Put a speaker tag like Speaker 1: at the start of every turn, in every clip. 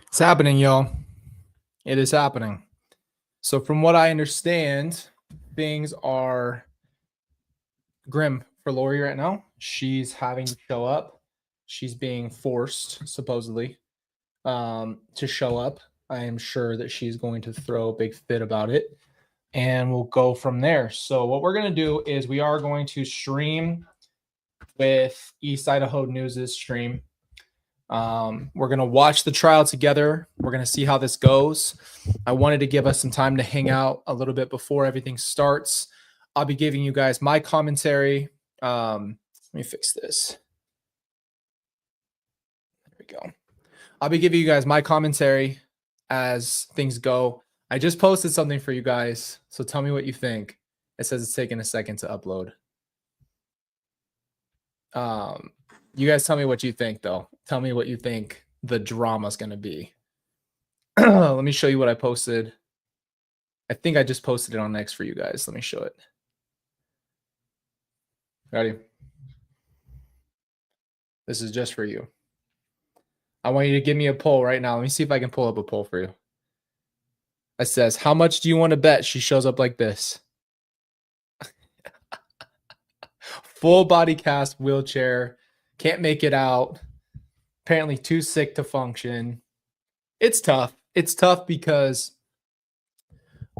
Speaker 1: It's happening, y'all. It is happening. So, from what I understand, things are grim for Lori right now. She's having to show up. She's being forced, supposedly, to show up. I am sure that she's going to throw a big fit about it, and we'll go from there. So, what we're going to do is we are going to stream with East Idaho News' stream. We're going to watch the trial together. We're going to see how this goes. I wanted to give us some time to hang out a little bit before everything starts. I'll be giving you guys my commentary. Let me fix this. There we go. I'll be giving you guys my commentary as things go. I just posted something for you guys, so tell me what you think. It says it's taking a second to upload. You guys tell me what you think, though. Tell me what you think the drama's going to be. Let me show you what I posted. I think I just posted it on X for you guys. Let me show it. Ready? This is just for you. I want you to give me a poll right now. Let me see if I can pull up a poll for you. It says, how much do you want to bet she shows up like this? Full body cast, wheelchair, can't make it out. Apparently too sick to function. It's tough. It's tough because,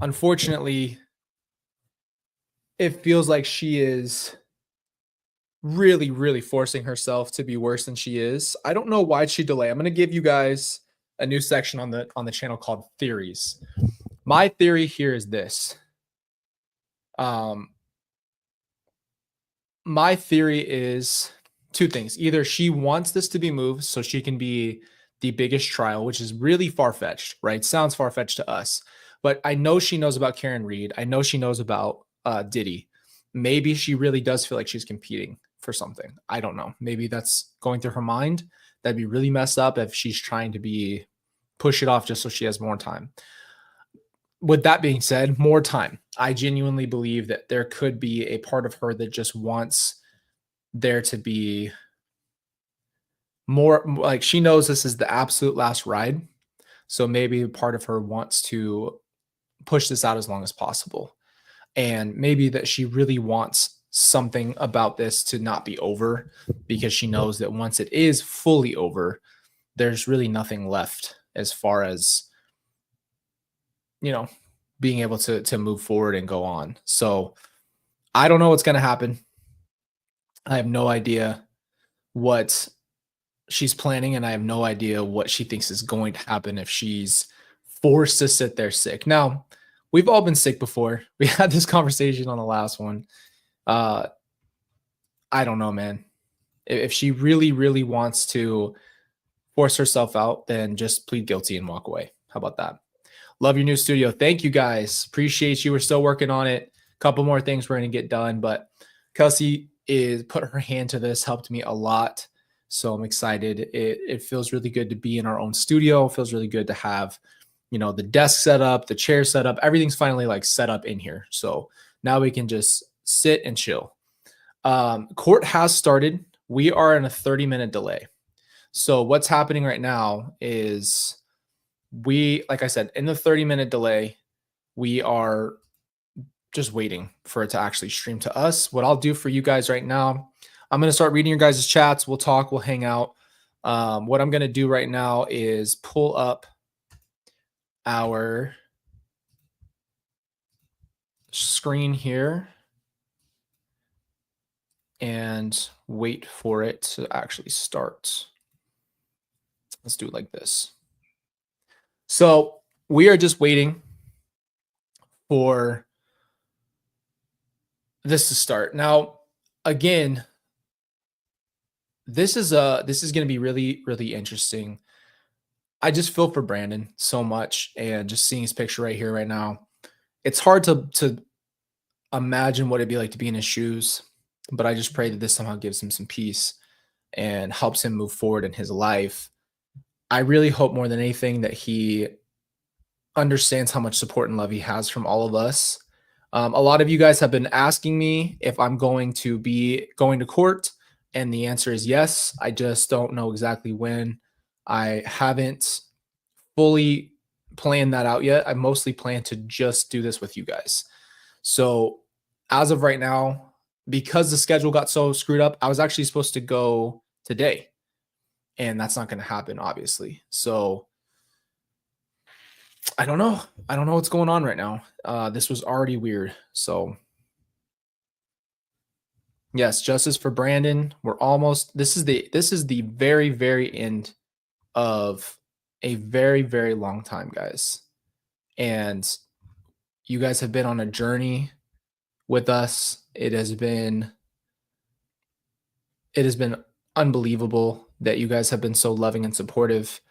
Speaker 1: unfortunately, it feels like she is really, really forcing herself to be worse than she is. I don't know why she delay. I'm going to give you guys a new section on the channel called theories. My theory here is this. My theory is two things. Either she wants this to be moved so she can be the biggest trial, which is really far-fetched, right? Sounds far-fetched to us. But I know she knows about Karen Reed. I know she knows about Diddy. Maybe she really does feel like she's competing for something. I don't know. Maybe that's going through her mind. That'd be really messed up if she's trying to push it off just so she has more time. With that being said, more time. I genuinely believe that there could be a part of her that just wants there to be more, like she knows this is the absolute last ride. So maybe part of her wants to push this out as long as possible. And maybe that she really wants something about this to not be over, because she knows that once it is fully over, there's really nothing left as far as, being able to move forward and go on. So I don't know what's going to happen. I have no idea what she's planning, and I have no idea what she thinks is going to happen if she's forced to sit there sick. Now, we've all been sick before. We had this conversation on the last one. I don't know, man. If she really, really wants to force herself out, then just plead guilty and walk away. How about that? Love your new studio. Thank you, guys. Appreciate you. We're still working on it. A couple more things we're going to get done, but Kelsey put her hand to this, helped me a lot. So I'm excited. It feels really good to be in our own studio. It feels really good to have, the desk set up, the chair set up. Everything's finally like set up in here. So now we can just sit and chill. Court has started. We are in a 30-minute delay. So what's happening right now is like I said, in the 30-minute delay, we are just waiting for it to actually stream to us. What I'll do for you guys right now, I'm going to start reading your guys' chats. We'll talk. We'll hang out. What I'm going to do right now is pull up our screen here and wait for it to actually start. Let's do it like this. So we are just waiting for this to start. Now, again, this is going to be really, really interesting. I just feel for Brandon so much, and just seeing his picture right here, right now, it's hard to imagine what it'd be like to be in his shoes. But I just pray that this somehow gives him some peace and helps him move forward in his life. I really hope more than anything that he understands how much support and love he has from all of us. A lot of you guys have been asking me if I'm going to be going to court, and the answer is yes. I just don't know exactly when. I haven't fully planned that out yet. I mostly plan to just do this with you guys. So as of right now, because the schedule got so screwed up, I was actually supposed to go today, and that's not going to happen, obviously. So I don't know. I don't know what's going on right now. This was already weird. So yes, justice for Brandon. We're almost. This is the very, very end of a very, very long time, guys. And you guys have been on a journey with us. It has been unbelievable that you guys have been so loving and supportive.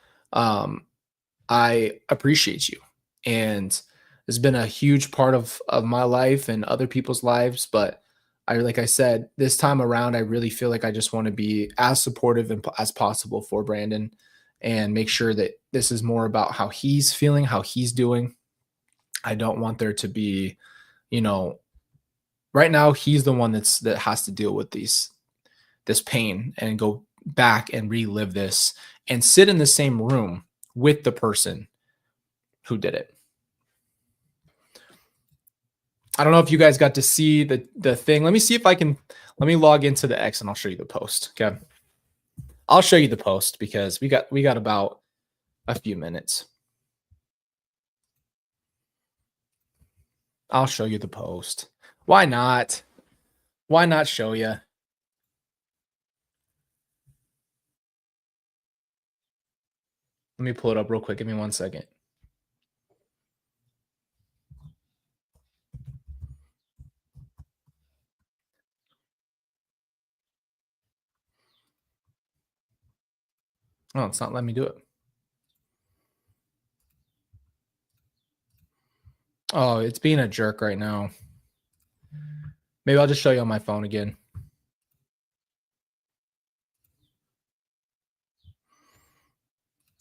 Speaker 1: I appreciate you, and it's been a huge part of my life and other people's lives. But like I said, this time around, I really feel like I just want to be as supportive as possible for Brandon, and make sure that this is more about how he's feeling, how he's doing. I don't want there to be, right now he's the one that has to deal with this pain and go back and relive this and sit in the same room with the person who did it. I don't know if you guys got to see the thing. Let me see if I can. Let me log into the X and I'll show you the post. Okay, I'll show you the post because we got about a few minutes. I'll show you the post. Why not? Why not show you? Let me pull it up real quick. Give me 1 second. Oh, it's not letting me do it. Oh, it's being a jerk right now. Maybe I'll just show you on my phone again.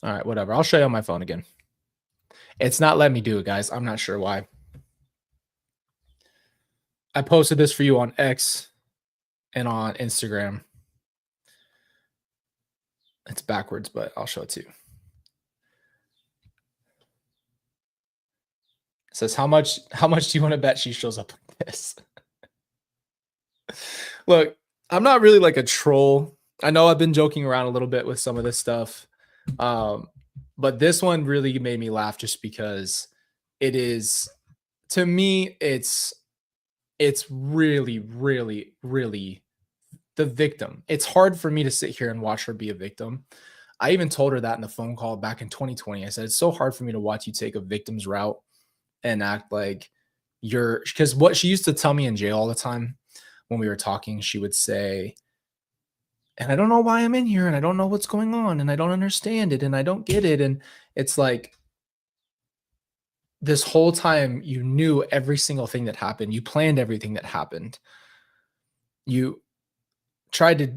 Speaker 1: All right, whatever. I'll show you on my phone again. It's not letting me do it, guys. I'm not sure why. I posted this for you on X and on Instagram. It's backwards, but I'll show it to you. It says, how much do you want to bet she shows up like this? Look, I'm not really like a troll. I know I've been joking around a little bit with some of this stuff. But this one really made me laugh just because it is, to me, it's really, really, really the victim. It's hard for me to sit here and watch her be a victim. I even told her that in the phone call back in 2020. I said, it's so hard for me to watch you take a victim's route and act like because what she used to tell me in jail all the time when we were talking, she would say, and I don't know why I'm in here and I don't know what's going on and I don't understand it and I don't get it. And it's like, this whole time you knew every single thing that happened. You planned everything that happened. You tried to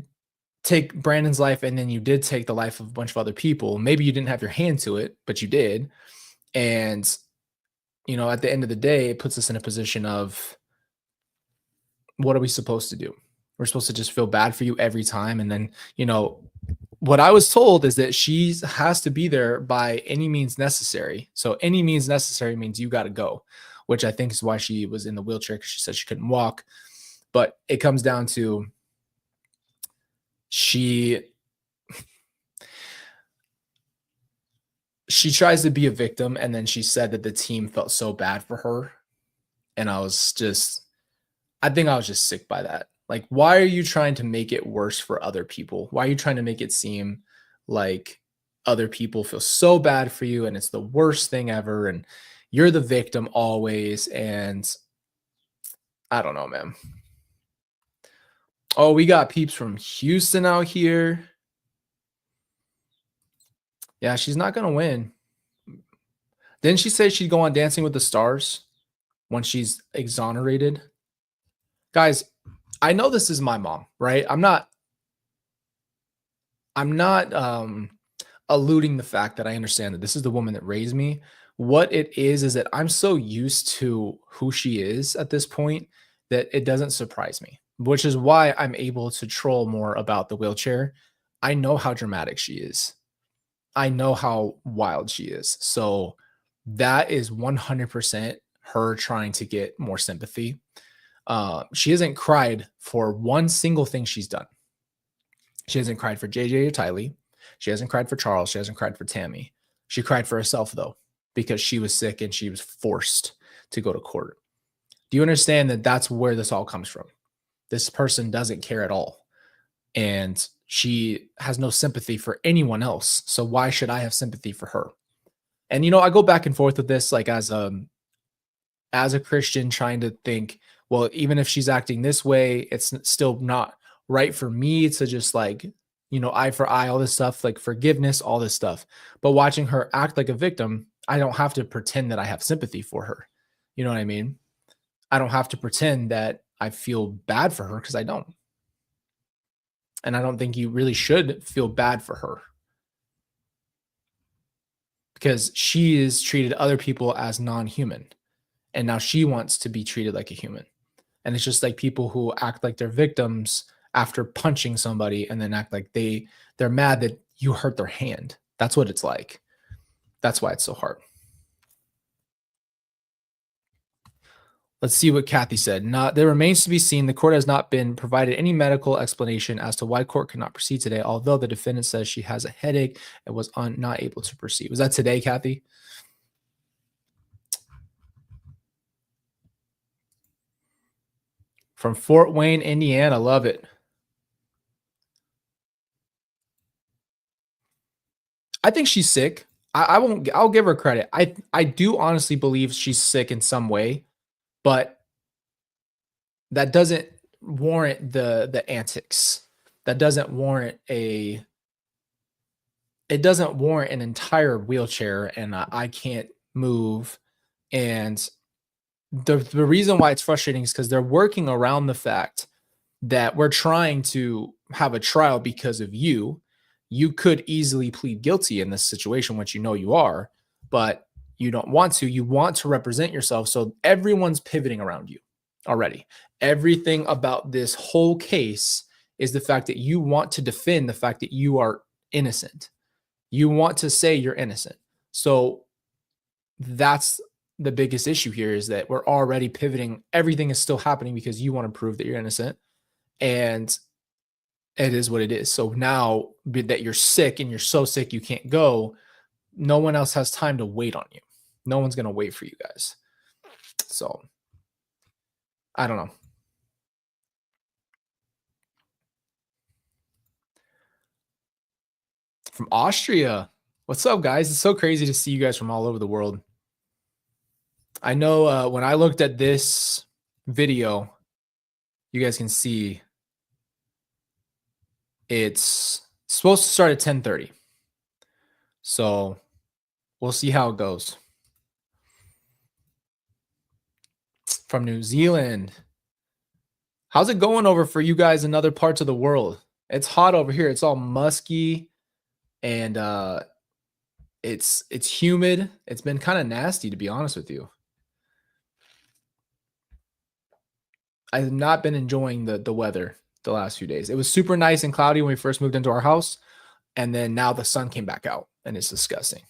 Speaker 1: take Brandon's life, and then you did take the life of a bunch of other people. Maybe you didn't have your hand to it, but you did. And, at the end of the day, it puts us in a position of, what are we supposed to do? We're supposed to just feel bad for you every time. And then, what I was told is that she has to be there by any means necessary. So any means necessary means you got to go, which I think is why she was in the wheelchair, because she said she couldn't walk. But it comes down to she tries to be a victim, and then she said that the team felt so bad for her. And I think I was just sick by that. Like, why are you trying to make it worse for other people? Why are you trying to make it seem like other people feel so bad for you and it's the worst thing ever and you're the victim always? And I don't know, man. Oh, we got peeps from Houston out here. Yeah, she's not going to win. Didn't she say she'd go on Dancing with the Stars when she's exonerated? Guys, I know this is my mom, right? I'm not alluding the fact that I understand that this is the woman that raised me. What it is that I'm so used to who she is at this point that it doesn't surprise me, which is why I'm able to troll more about the wheelchair. I know how dramatic she is. I know how wild she is. So that is 100% her trying to get more sympathy. She hasn't cried for one single thing she's done. She hasn't cried for JJ or Tylee. She hasn't cried for Charles. She hasn't cried for Tammy. She cried for herself, though, because she was sick and she was forced to go to court. Do you understand that that's where this all comes from? This person doesn't care at all. And she has no sympathy for anyone else. So why should I have sympathy for her? And I go back and forth with this, like as a Christian, trying to think, well, even if she's acting this way, it's still not right for me to just like, eye for eye, all this stuff, like forgiveness, all this stuff. But watching her act like a victim, I don't have to pretend that I have sympathy for her. You know what I mean? I don't have to pretend that I feel bad for her because I don't. And I don't think you really should feel bad for her, because she has treated other people as non-human. And now she wants to be treated like a human. And it's just like people who act like they're victims after punching somebody and then act like they're mad that you hurt their hand. That's what it's like. That's why it's so hard. Let's see what Kathy said. There remains to be seen. The court has not been provided any medical explanation as to why court cannot proceed today, although the defendant says she has a headache and was not able to proceed. Was that today, Kathy? From Fort Wayne, Indiana. Love it. I think she's sick. I'll give her credit. I do honestly believe she's sick in some way, but that doesn't warrant the antics. That doesn't warrant an entire wheelchair and I can't move. And the reason why it's frustrating is because they're working around the fact that we're trying to have a trial because of you. You could easily plead guilty in this situation, which you are, but you don't want to. You want to represent yourself. So everyone's pivoting around you already. Everything about this whole case is the fact that you want to defend the fact that you are innocent. You want to say you're innocent. So that's the biggest issue here, is that we're already pivoting. Everything is still happening because you want to prove that you're innocent. And it is what it is. So now that you're sick and you're so sick you can't go, no one else has time to wait on you. No one's going to wait for you guys. So I don't know. From Austria. What's up, guys? It's so crazy to see you guys from all over the world. I know when I looked at this video, you guys can see it's supposed to start at 10:30. So we'll see how it goes. From New Zealand. How's it going over for you guys in other parts of the world? It's hot over here. It's all musky and it's humid. It's been kind of nasty, to be honest with you. I have not been enjoying the weather the last few days. It was super nice and cloudy when we first moved into our house, and then now the sun came back out, and it's disgusting.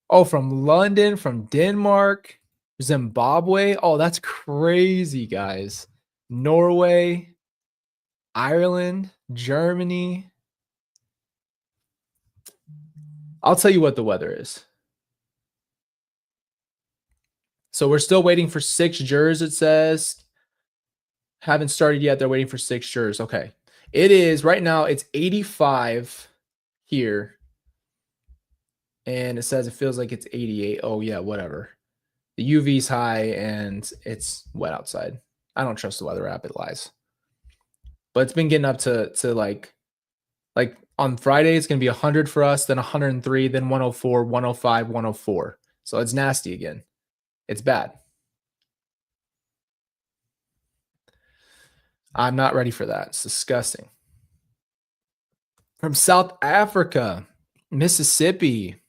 Speaker 1: Oh, from London, from Denmark, Zimbabwe. Oh, that's crazy, guys. Norway, Ireland, Germany. I'll tell you what the weather is. So we're still waiting for 6 jurors, it says. Haven't started yet. They're waiting for 6 jurors. Okay. It is right now, it's 85 here. And it says it feels like it's 88. Oh, yeah, whatever. The UV's high and it's wet outside. I don't trust the weather app. It lies. But it's been getting up to like on Friday, it's going to be 100 for us, then 103, then 104, 105, 104. So it's nasty again. It's bad. I'm not ready for that. It's disgusting. From South Africa, Mississippi,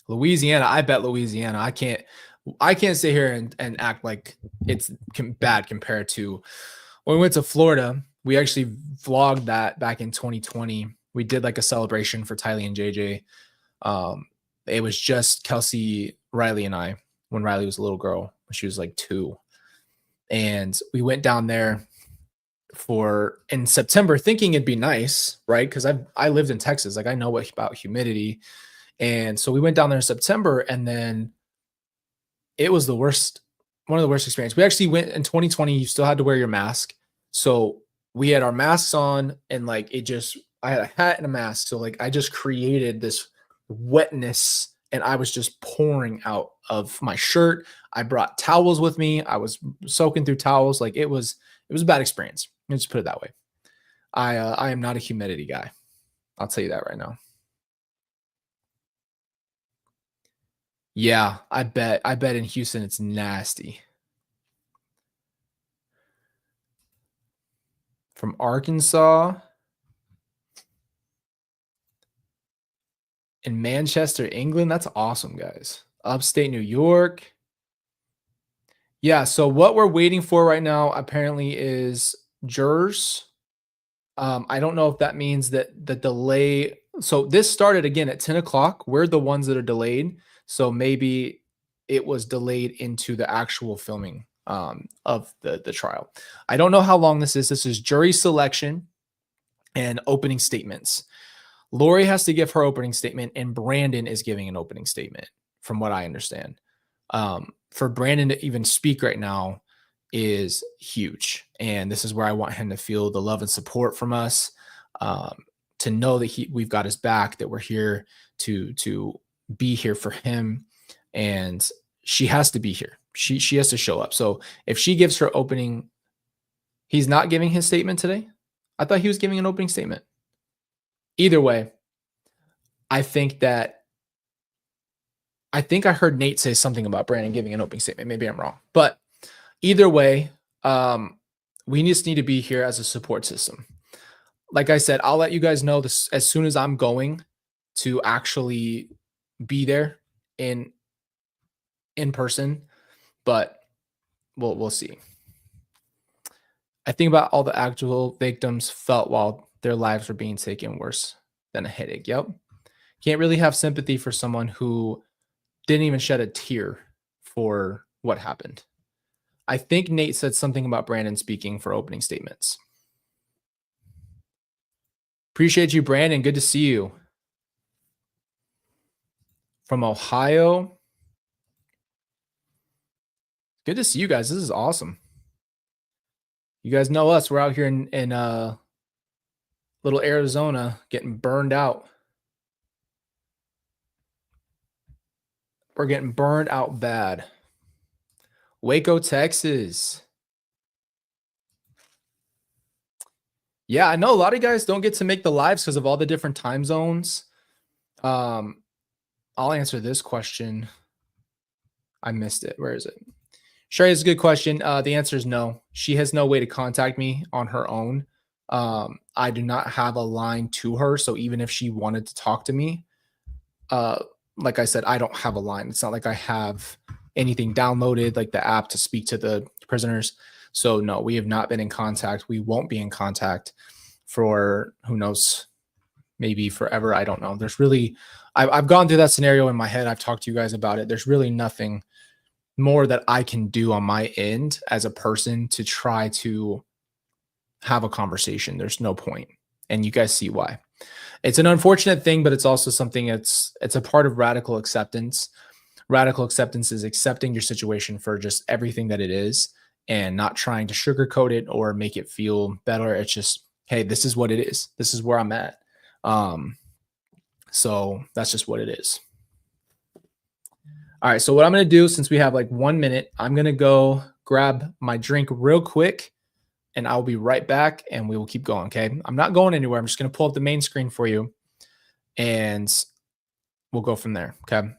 Speaker 1: Louisiana. I bet Louisiana. I can't sit here and act like it's bad compared to when we went to Florida. We actually vlogged that back in 2020. We did like a celebration for Tylee and JJ. It was just Kelsey, Riley, and I when Riley was a little girl. She was like 2. And we went down there for in September thinking it'd be nice, right? Because I lived in Texas. Like I know what about humidity. And so we went down there in September, and then it was the worst, one of the worst experiences. We actually went in 2020, you still had to wear your mask. So we had our masks on, and like it just, I had a hat and a mask. So like I just created this wetness, and I was just pouring out of my shirt. I brought towels with me. I was soaking through towels. Like it was a bad experience. Let's just put it that way. I am not a humidity guy. I'll tell you that right now. Yeah, I bet. I bet in Houston it's nasty. From Arkansas in Manchester, England. That's awesome, guys. Upstate New York. Yeah, so what we're waiting for right now apparently is jurors. I don't know if that means that the delay. So this started again at 10 o'clock. We're the ones that are delayed. So maybe it was delayed into the actual filming of the trial. I don't know how long this is. This is jury selection and opening statements. Lori has to give her opening statement, and Brandon is giving an opening statement, from what I understand. For Brandon to even speak right now is huge, and this is where I want him to feel the love and support from us, to know that we've got his back, that we're here to be here for him, and she has to be here. She has to show up. So if she gives her opening, he's not giving his statement today. I thought he was giving an opening statement. Either way, I think I heard Nate say something about Brandon giving an opening statement. Maybe I'm wrong, but either way, we just need to be here as a support system. Like I said, I'll let you guys know this as soon as I'm going to actually be there in person, but we'll see. I think about all the actual victims felt while their lives were being taken worse than a headache. Yep. Can't really have sympathy for someone who didn't even shed a tear for what happened. I think Nate said something about Brandon speaking for opening statements. Appreciate you, Brandon. Good to see you. From Ohio. Good to see you guys. This is awesome. You guys know us. We're out here in little Arizona getting burned out. We're getting burned out bad. Waco, Texas. Yeah, I know a lot of guys don't get to make the lives because of all the different time zones. I'll answer this question. I missed it. Where is it? Sherry, it's a good question. The answer is no. She has no way to contact me on her own. I do not have a line to her. So even if she wanted to talk to me, like I said, I don't have a line. It's not like I have anything downloaded, like the app to speak to the prisoners. So no, we have not been in contact. We won't be in contact for who knows, maybe forever. I don't know. There's really, I've gone through that scenario in my head. I've talked to you guys about it. There's really nothing more that I can do on my end as a person to try to have a conversation. There's no point. And you guys see why. It's an unfortunate thing, but it's also something it's a part of radical acceptance. Radical acceptance is accepting your situation for just everything that it is and not trying to sugarcoat it or make it feel better. It's just, hey, this is what it is. This is where I'm at. So that's just what it is. All right. So what I'm going to do, since we have like 1 minute, I'm going to go grab my drink real quick and I'll be right back and we will keep going. Okay. I'm not going anywhere. I'm just going to pull up the main screen for you and we'll go from there. Okay.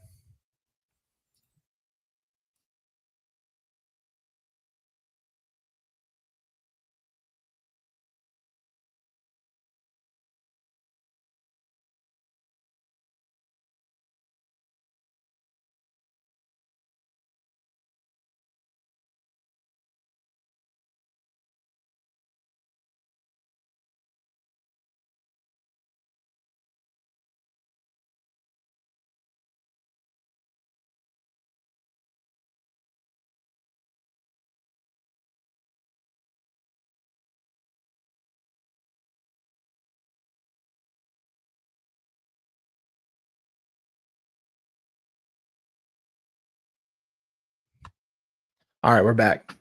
Speaker 1: All right, we're back.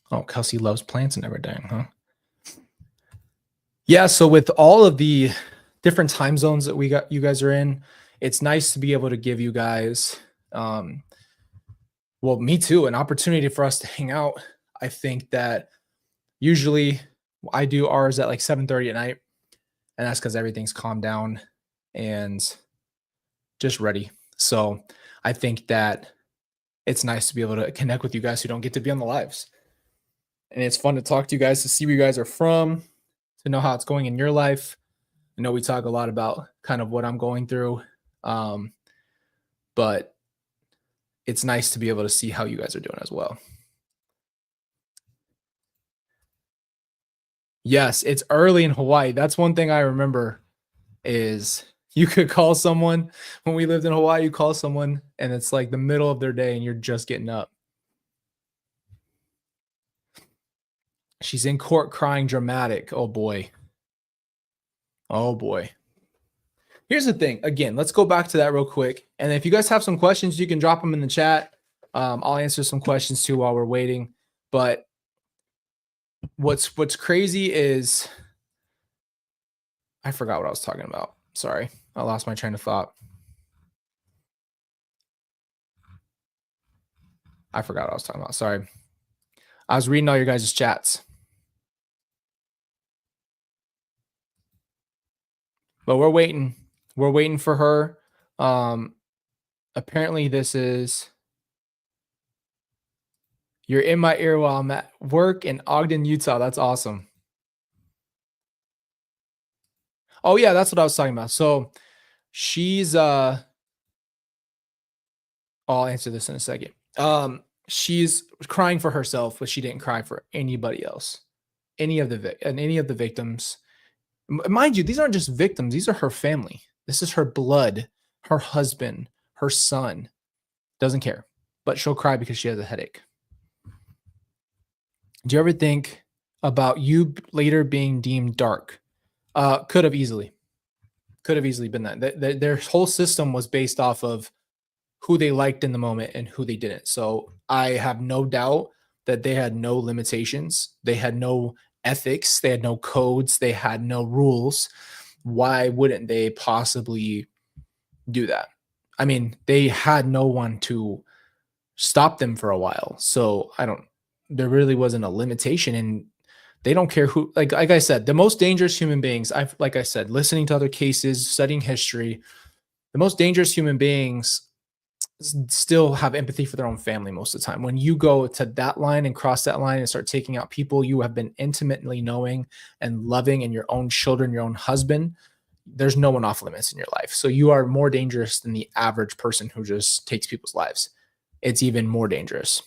Speaker 1: Oh, Kelsey loves plants and everything, huh? Yeah, so with all of the different time zones that you guys are in, it's nice to be able to give you guys, well, me too, an opportunity for us to hang out. I think that usually I do ours at like 7:30 at night, and that's because everything's calmed down and just ready. So I think that it's nice to be able to connect with you guys who don't get to be on the lives. And it's fun to talk to you guys, to see where you guys are from, to know how it's going in your life. I know we talk a lot about kind of what I'm going through, but it's nice to be able to see how you guys are doing as well. Yes, it's early in Hawaii. That's one thing I remember is you could call someone when we lived in Hawaii, you call someone and it's like the middle of their day and you're just getting up. She's in court crying dramatic. Oh boy. Oh boy. Here's the thing. Again, let's go back to that real quick. And if you guys have some questions, you can drop them in the chat. I'll answer some questions too while we're waiting. But what's crazy is I forgot what I was talking about. Sorry. I lost my train of thought. I forgot what I was talking about. Sorry. I was reading all your guys' chats. But we're waiting. We're waiting for her. Apparently this is you're in my ear while I'm at work in Ogden, Utah. That's awesome. Oh yeah, that's what I was talking about. So she's I'll answer this in a second. She's crying for herself, but she didn't cry for anybody else. Any of the victims. Mind you, these aren't just victims, these are her family. This is her blood, her husband, her son. Doesn't care. But she'll cry because she has a headache. Do you ever think about you later being deemed dark? Could have easily been that. Their whole system was based off of who they liked in the moment and who they didn't. So I have no doubt that they had no limitations. They had no ethics. They had no codes. They had no rules. Why wouldn't they possibly do that? I mean, they had no one to stop them for a while. So there really wasn't a limitation, and they don't care who, like I said, the most dangerous human beings, like I said, listening to other cases, studying history, the most dangerous human beings still have empathy for their own family most of the time. When you go to that line and cross that line and start taking out people you have been intimately knowing and loving, and your own children, your own husband, there's no one off limits in your life. So you are more dangerous than the average person who just takes people's lives. It's even more dangerous.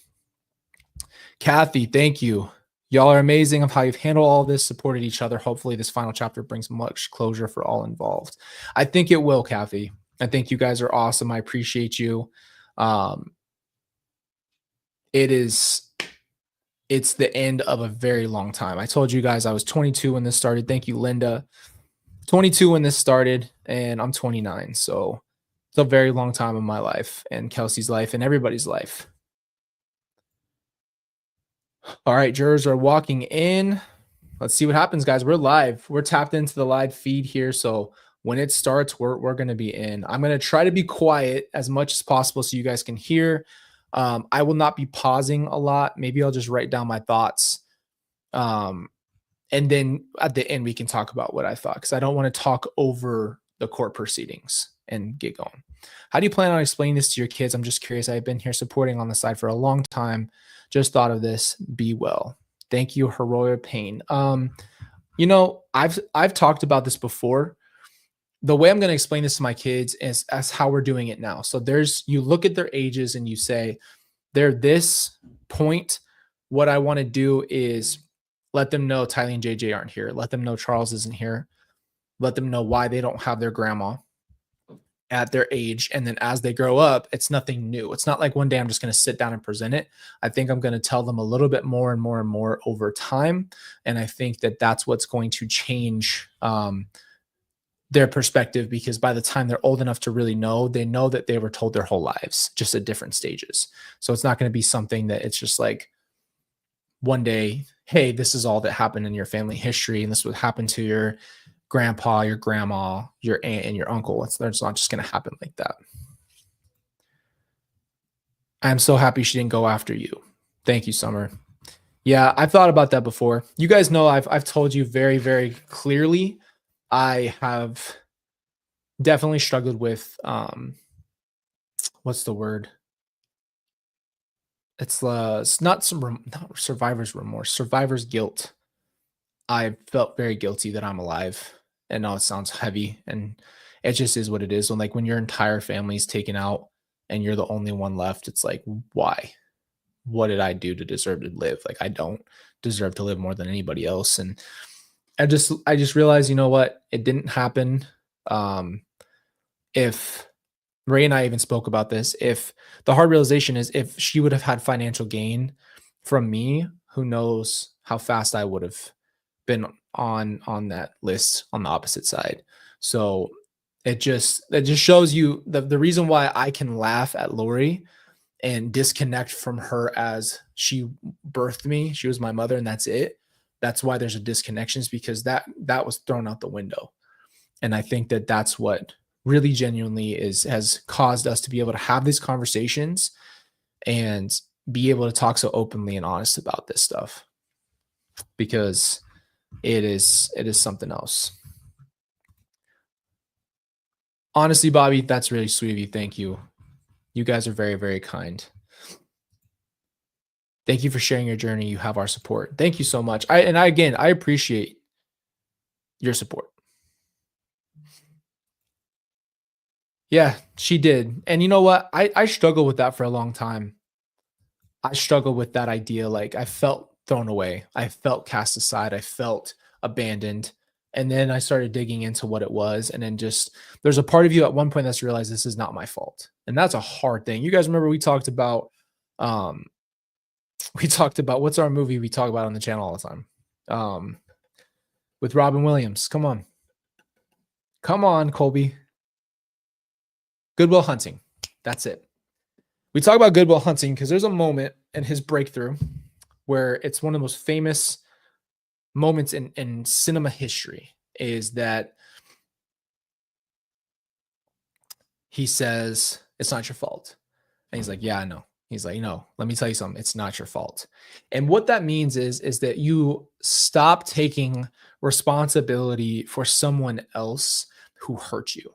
Speaker 1: Kathy, thank you. Y'all are amazing of how you've handled all this, supported each other. Hopefully this final chapter brings much closure for all involved. I think it will, Kathy. I think you guys are awesome. I appreciate you. It's the end of a very long time. I told you guys I was 22 when this started. Thank you, Linda. 22 when this started, and I'm 29. So it's a very long time in my life and Kelsey's life and everybody's life. All right, jurors are walking in. Let's see what happens, guys. We're live. We're tapped into the live feed here. So when it starts, we're going to be in. I'm going to try to be quiet as much as possible so you guys can hear. I will not be pausing a lot. Maybe I'll just write down my thoughts. And then at the end, we can talk about what I thought, because I don't want to talk over the court proceedings and get going. How do you plan on explaining this to your kids? I'm just curious. I've been here supporting on the side for a long time. Just thought of this. Be well. Thank you, Heroic Pain. You know, I've talked about this before. The way I'm going to explain this to my kids is as how we're doing it now. So you look at their ages and you say, they're this point. What I want to do is let them know Tylee and JJ aren't here. Let them know Charles isn't here. Let them know why they don't have their grandma at their age. And then as they grow up, it's nothing new. It's not like one day I'm just going to sit down and present it. I think I'm going to tell them a little bit more and more and more over time. And I think that that's what's going to change their perspective, because by the time they're old enough to really know, they know that they were told their whole lives, just at different stages. So it's not going to be something that it's just like one day, hey, this is all that happened in your family history, and this would happen to your grandpa, your grandma, your aunt, and your uncle. It's not just going to happen like that. I'm so happy she didn't go after you. Thank you, Summer. Yeah, I've thought about that before. You guys know I've told you very, very clearly. I have definitely struggled with what's the word? It's not survivor's remorse, survivor's guilt. I felt very guilty that I'm alive. And now it sounds heavy, and it just is what it is. When your entire family's taken out and you're the only one left, it's like, why? What did I do to deserve to live? Like, I don't deserve to live more than anybody else. And I just realized, you know what? It didn't happen. If Ray and I even spoke about this, if the hard realization is if she would have had financial gain from me, who knows how fast I would have been on that list on the opposite side. So it just shows you the reason why I can laugh at Lori and disconnect from her as she birthed me. She was my mother, and that's it. That's why there's a disconnection, is because that was thrown out the window. And I think that that's what really genuinely has caused us to be able to have these conversations and be able to talk so openly and honest about this stuff, because it is something else. Honestly, Bobby, that's really sweet of you. Thank you. You guys are very, very kind. Thank you for sharing your journey. You have our support. Thank you so much. I appreciate your support. Yeah, she did. And you know what? I struggled with that for a long time. I struggled with that idea. Like, I felt thrown away. I felt cast aside. I felt abandoned. And then I started digging into what it was. And then there's a part of you at one point that's realized this is not my fault. And that's a hard thing. You guys remember we talked about, what's our movie we talk about on the channel all the time? With Robin Williams. Come on, Colby. Good Will Hunting. That's it. We talk about Good Will Hunting because there's a moment in his breakthrough where it's one of the most famous moments in cinema history, is that he says, it's not your fault. And he's like, yeah, I know. He's like, no, let me tell you something. It's not your fault. And what that means is that you stop taking responsibility for someone else who hurt you.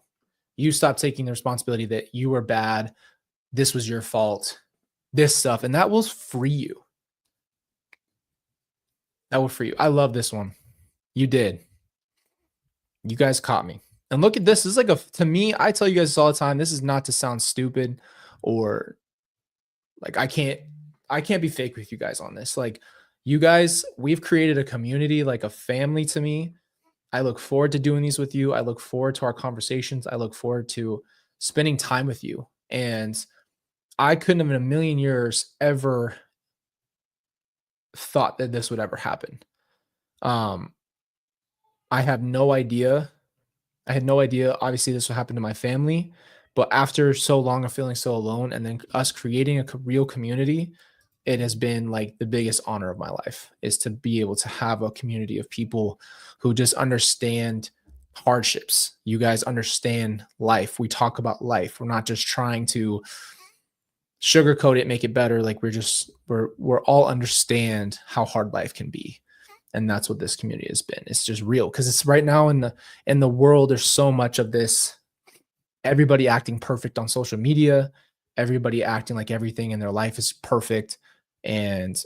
Speaker 1: You stop taking the responsibility that you were bad. This was your fault, this stuff. And that will free you. That will free you. I love this one. You did. You guys caught me. And look at this. This is like to me, I tell you guys this all the time. This is not to sound stupid or like I can't be fake with you guys on this. Like, you guys, we've created a community, like a family to me. I look forward to doing these with you. I look forward to our conversations. I look forward to spending time with you. And I couldn't have in a million years ever thought that this would ever happen. I have no idea. I had no idea, obviously, this would happen to my family. But after so long of feeling so alone, and then us creating a real community, it has been like the biggest honor of my life, is to be able to have a community of people who just understand hardships. You guys understand life. We talk about life. We're not just trying to sugarcoat it, make it better. Like, we're all understand how hard life can be. And that's what this community has been. It's just real, because it's right now in the world, there's so much of this, everybody acting perfect on social media, everybody acting like everything in their life is perfect. And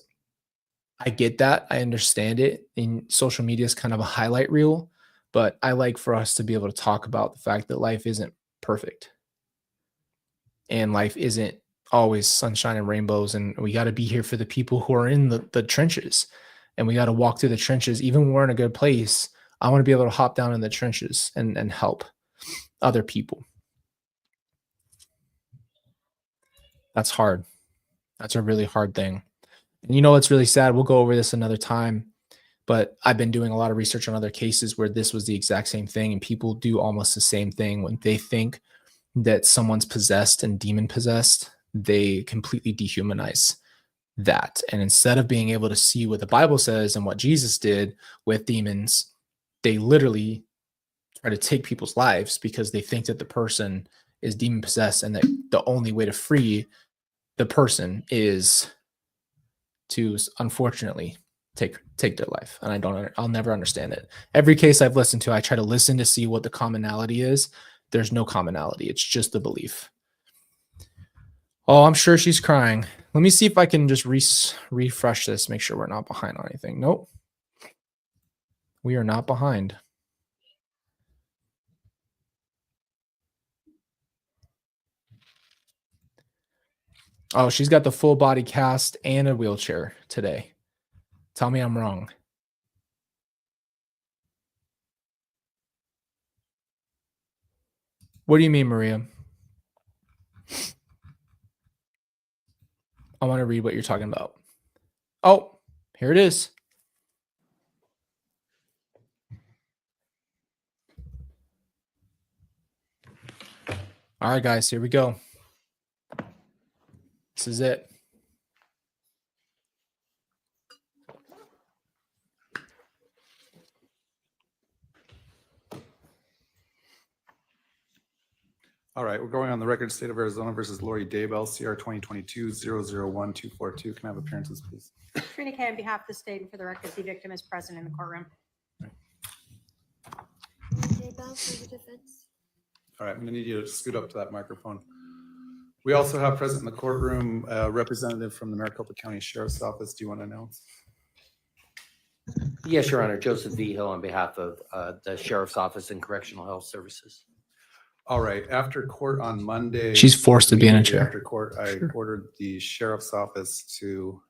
Speaker 1: I get that. I understand it. And social media is kind of a highlight reel, but I like for us to be able to talk about the fact that life isn't perfect. And life isn't always sunshine and rainbows. And we got to be here for the people who are in the trenches. And we got to walk through the trenches. Even when we're in a good place, I want to be able to hop down in the trenches and help other people. That's hard. That's a really hard thing. And you know what's really sad? We'll go over this another time. But I've been doing a lot of research on other cases where this was the exact same thing, and people do almost the same thing when they think that someone's possessed and demon possessed. They completely dehumanize that. And instead of being able to see what the Bible says and what Jesus did with demons, they literally try to take people's lives because they think that the person is demon possessed and that the only way to free the person is to, unfortunately, take their life. And I'll never understand it. Every case I've listened to, I try to listen to see what the commonality is. There's no commonality. It's just the belief. Oh, I'm sure she's crying. Let me see if I can just refresh this, make sure we're not behind on anything. Nope. We are not behind. Oh, she's got the full body cast and a wheelchair today. Tell me I'm wrong. What do you mean, Maria? I want to read what you're talking about. Oh, here it is. All right, guys, here we go. This is it.
Speaker 2: All right, we're going on the record, State of Arizona versus Lori Daybell, CR 2022-001242. Can I have appearances, please?
Speaker 3: Trina Kay on behalf of the state and for the record, the victim is present in the courtroom.
Speaker 4: Daybell for the defense.
Speaker 2: All right, I'm going to need you to scoot up to that microphone. We also have present in the courtroom a representative from the Maricopa County Sheriff's Office. Do you want to announce?
Speaker 5: Yes, Your Honor. Joseph V. Hill on behalf of the Sheriff's Office and Correctional Health Services.
Speaker 2: All right, after court on Monday.
Speaker 1: She's forced to be in a chair.
Speaker 2: After court, I ordered the Sheriff's Office to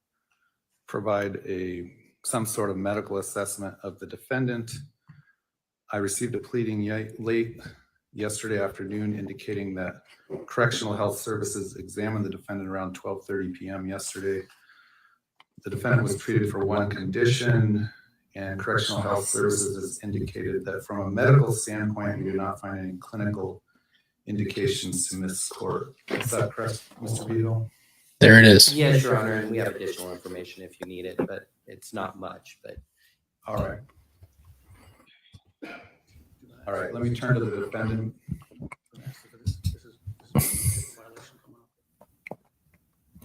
Speaker 2: provide some sort of medical assessment of the defendant. I received a pleading late yesterday afternoon indicating that Correctional Health Services examined the defendant around 12:30 p.m. yesterday. The defendant was treated for one condition, and Correctional Health Services has indicated that from a medical standpoint, we do not find any clinical indications to miss court. Is that correct, Mr. Beadle?
Speaker 1: There it is.
Speaker 5: Yes, Your Honor, and we have additional information if you need it, but it's not much. But
Speaker 2: all right. All right, let me turn to the defendant.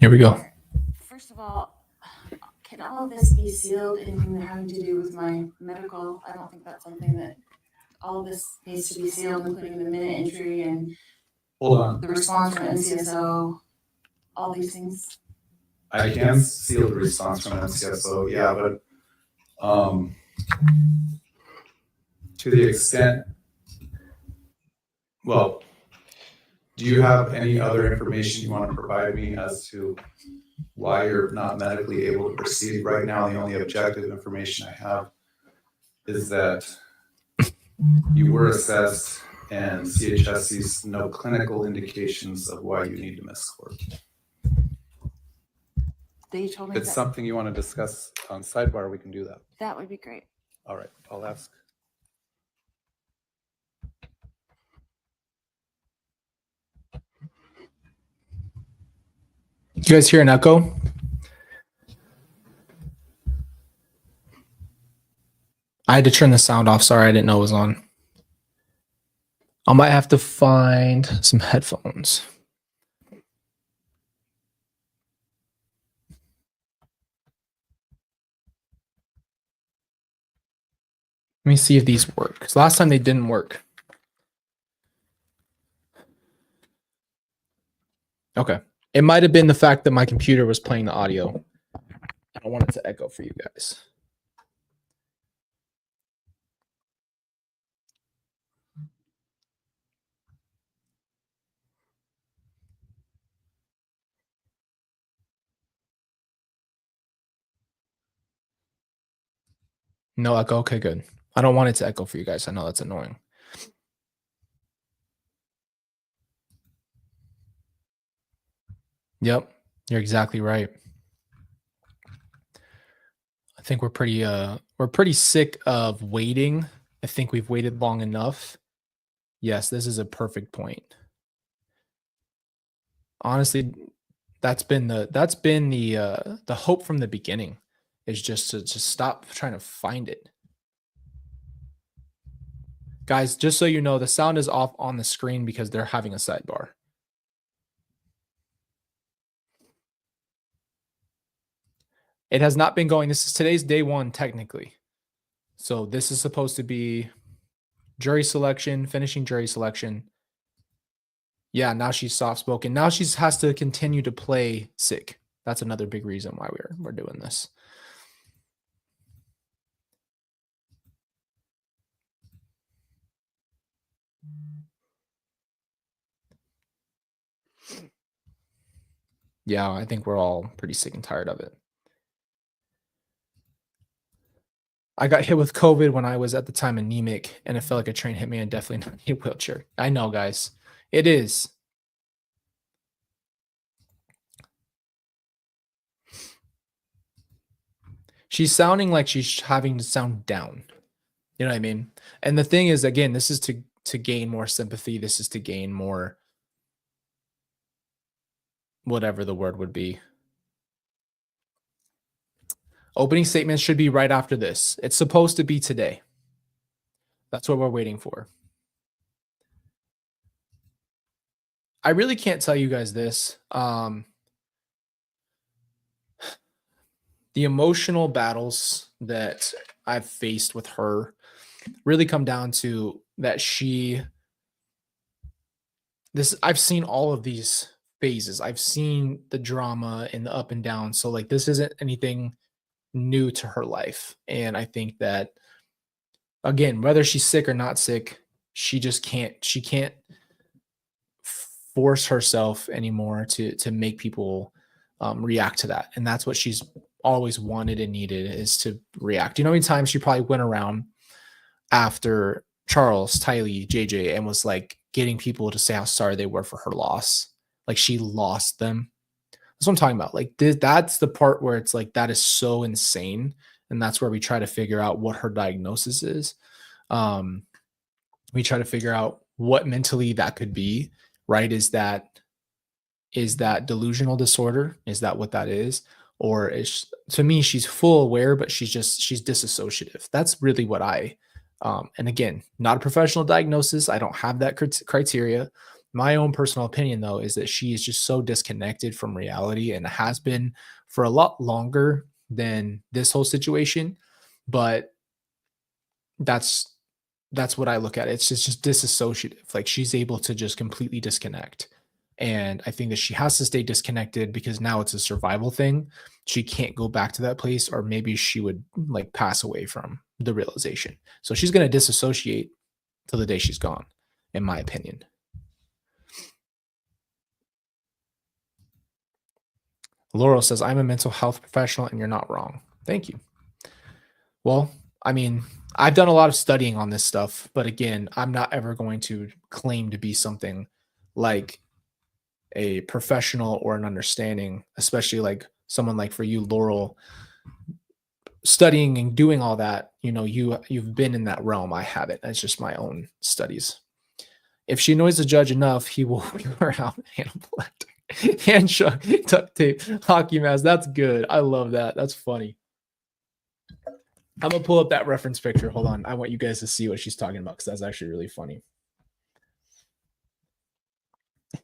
Speaker 1: Here we go.
Speaker 4: First of all, can all of this be sealed? Anything having to do with my medical? I don't think that's something that all of this needs to be sealed, including the minute entry and
Speaker 2: Hold on.
Speaker 4: the response from NCSO, all these things.
Speaker 2: I can seal the response from NCSO, yeah, but to the extent, well, do you have any other information you want to provide me as to why you're not medically able to proceed? Right now, the only objective information I have is that you were assessed and CHS sees no clinical indications of why you need to miss court.
Speaker 4: They told me
Speaker 2: If it's something you want to discuss on sidebar, we can do that.
Speaker 4: that would be great.
Speaker 2: All right, I'll ask.
Speaker 1: You guys hear an echo? I had to turn the sound off. Sorry, I didn't know it was on. I might have to find some headphones. Let me see if these work, because last time they didn't work. Okay. It might have been the fact that my computer was playing the audio. I don't want it to echo for you guys. No echo? Okay, good. I don't want it to echo for you guys. I know that's annoying. Yep, you're exactly right. I think we're pretty we're pretty sick of waiting. I think we've waited long enough. Yes, this is a perfect point. Honestly, that's been the hope from the beginning, is just to stop trying to find it. Guys, just so you know, the sound is off on the screen because they're having a sidebar. It has not been going. This is today's day 1 technically. So this is supposed to be jury selection, finishing jury selection. Yeah, now she's soft spoken. Now she has to continue to play sick. That's another big reason why we're doing this. Yeah, I think we're all pretty sick and tired of it. I got hit with COVID when I was at the time anemic, and it felt like a train hit me and definitely not in a wheelchair. I know, guys. It is. She's sounding like she's having to sound down. You know what I mean? And the thing is, again, this is to gain more sympathy. This is to gain more, whatever the word would be. Opening statements should be right after this. It's supposed to be today. That's what we're waiting for. I really can't tell you guys this. The emotional battles that I've faced with her really come down to that I've seen all of these phases. I've seen the drama and the up and down. So like this isn't anything new to her life. And I think that, again, whether she's sick or not sick, she can't force herself anymore to make people react to that. And that's what she's always wanted and needed, is to react. You know how many times she probably went around after Charles, Tylee, JJ, and was like getting people to say how sorry they were for her loss. Like she lost them. That's what I'm talking about. Like that's the part where it's like, that is so insane. And that's where we try to figure out what her diagnosis is. We try to figure out what mentally that could be, right? Is that delusional disorder? Is that what that is? Or to me, she's full aware, but she's disassociative. That's really what and again, not a professional diagnosis. I don't have that criteria. My own personal opinion, though, is that she is just so disconnected from reality, and has been for a lot longer than this whole situation. But that's what I look at. It's just disassociative. Like she's able to just completely disconnect. And I think that she has to stay disconnected because now it's a survival thing. She can't go back to that place, or maybe she would like pass away from the realization. So she's going to disassociate till the day she's gone, in my opinion. Laurel says, I'm a mental health professional and you're not wrong. Thank you. Well, I mean, I've done a lot of studying on this stuff, but again, I'm not ever going to claim to be something like a professional or an understanding, especially like someone like for you, Laurel, studying and doing all that. You know, you've been in that realm. I haven't. That's just my own studies. If she annoys the judge enough, he will wear out Hannibal Lecter. Hand shrug, duct tape, hockey mask. That's good. I love that. That's funny. I'm gonna pull up that reference picture. Hold on. I want you guys to see what she's talking about, because that's actually really funny.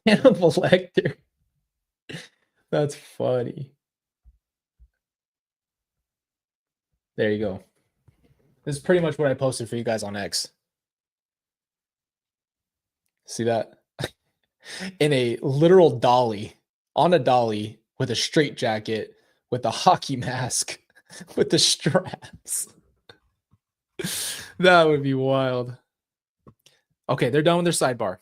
Speaker 1: Hannibal Lecter. That's funny. There you go. This is pretty much what I posted for you guys on X. See that? In a literal dolly, on a dolly with a straight jacket, with a hockey mask, with the straps. That would be wild. Okay, they're done with their sidebar.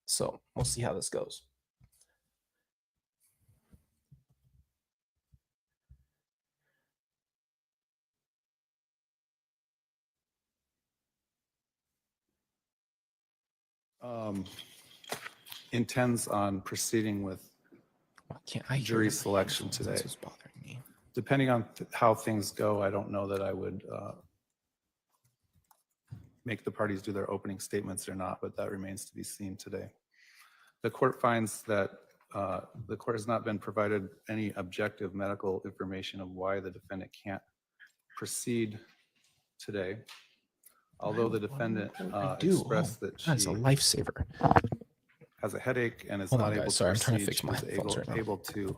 Speaker 1: So we'll see how this goes.
Speaker 2: Intends on proceeding with
Speaker 1: Why can't I hear
Speaker 2: jury
Speaker 1: my
Speaker 2: selection
Speaker 1: headphones?
Speaker 2: today.
Speaker 1: That's what's bothering me.
Speaker 2: depending on how things go, I don't know that I would make the parties do their opening statements or not, but that remains to be seen today. The court finds that the court has not been provided any objective medical information of why the defendant can't proceed today. Although the defendant expressed that
Speaker 1: That's a
Speaker 2: she
Speaker 1: lifesaver.
Speaker 2: has a headache and is
Speaker 1: Hold
Speaker 2: not
Speaker 1: on,
Speaker 2: able
Speaker 1: guys.
Speaker 2: to
Speaker 1: Sorry, I'm trying to
Speaker 2: proceed,
Speaker 1: fix
Speaker 2: she
Speaker 1: my
Speaker 2: was
Speaker 1: headphones right now.
Speaker 2: able to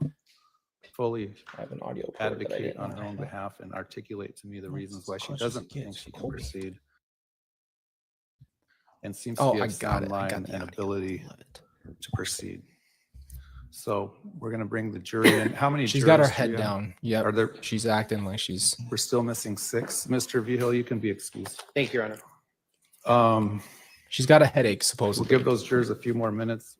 Speaker 2: fully
Speaker 1: I have an audio cord that I
Speaker 2: advocate
Speaker 1: didn't
Speaker 2: on
Speaker 1: know
Speaker 2: her
Speaker 1: I
Speaker 2: own
Speaker 1: had.
Speaker 2: behalf and articulate to me the reasons why she
Speaker 1: Clutch
Speaker 2: doesn't
Speaker 1: as it
Speaker 2: think
Speaker 1: gets.
Speaker 2: she can
Speaker 1: Colby.
Speaker 2: proceed, and seems to
Speaker 1: Oh,
Speaker 2: be
Speaker 1: I
Speaker 2: of
Speaker 1: got
Speaker 2: sound
Speaker 1: it. I got
Speaker 2: mind
Speaker 1: the
Speaker 2: and
Speaker 1: audio.
Speaker 2: ability
Speaker 1: Love it.
Speaker 2: to proceed. So we're going to bring the jury in. How many
Speaker 1: She's got her
Speaker 2: jurors do we
Speaker 1: head
Speaker 2: have?
Speaker 1: down. Yep.
Speaker 2: Are there?
Speaker 1: She's acting like she's.
Speaker 2: We're still missing 6. Mr. Vigil, you can be excused.
Speaker 5: Thank you, Your Honor.
Speaker 1: She's got a headache,
Speaker 2: We'll
Speaker 1: supposedly.
Speaker 2: give those jurors a few more minutes.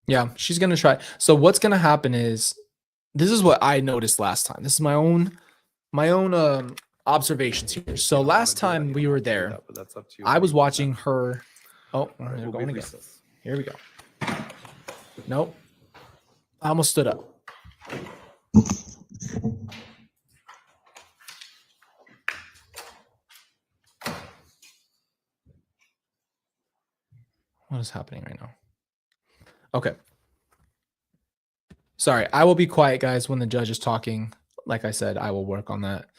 Speaker 1: Yeah, she's gonna try. So what's gonna happen is, this is what I noticed last time. This is my own observations here. So
Speaker 2: You don't wanna
Speaker 1: last
Speaker 2: do that,
Speaker 1: time
Speaker 2: you
Speaker 1: we
Speaker 2: don't
Speaker 1: were
Speaker 2: have to do
Speaker 1: there,
Speaker 2: that, but that's up to you.
Speaker 1: I was
Speaker 2: 100%.
Speaker 1: watching her. Oh,
Speaker 2: All
Speaker 1: they're
Speaker 2: right, we'll be
Speaker 1: going again.
Speaker 2: recessed.
Speaker 1: Here we go. Nope. I almost stood up. What is happening right now? Okay. Sorry, I will be quiet, guys, when the judge is talking. Like I said, I will work on that.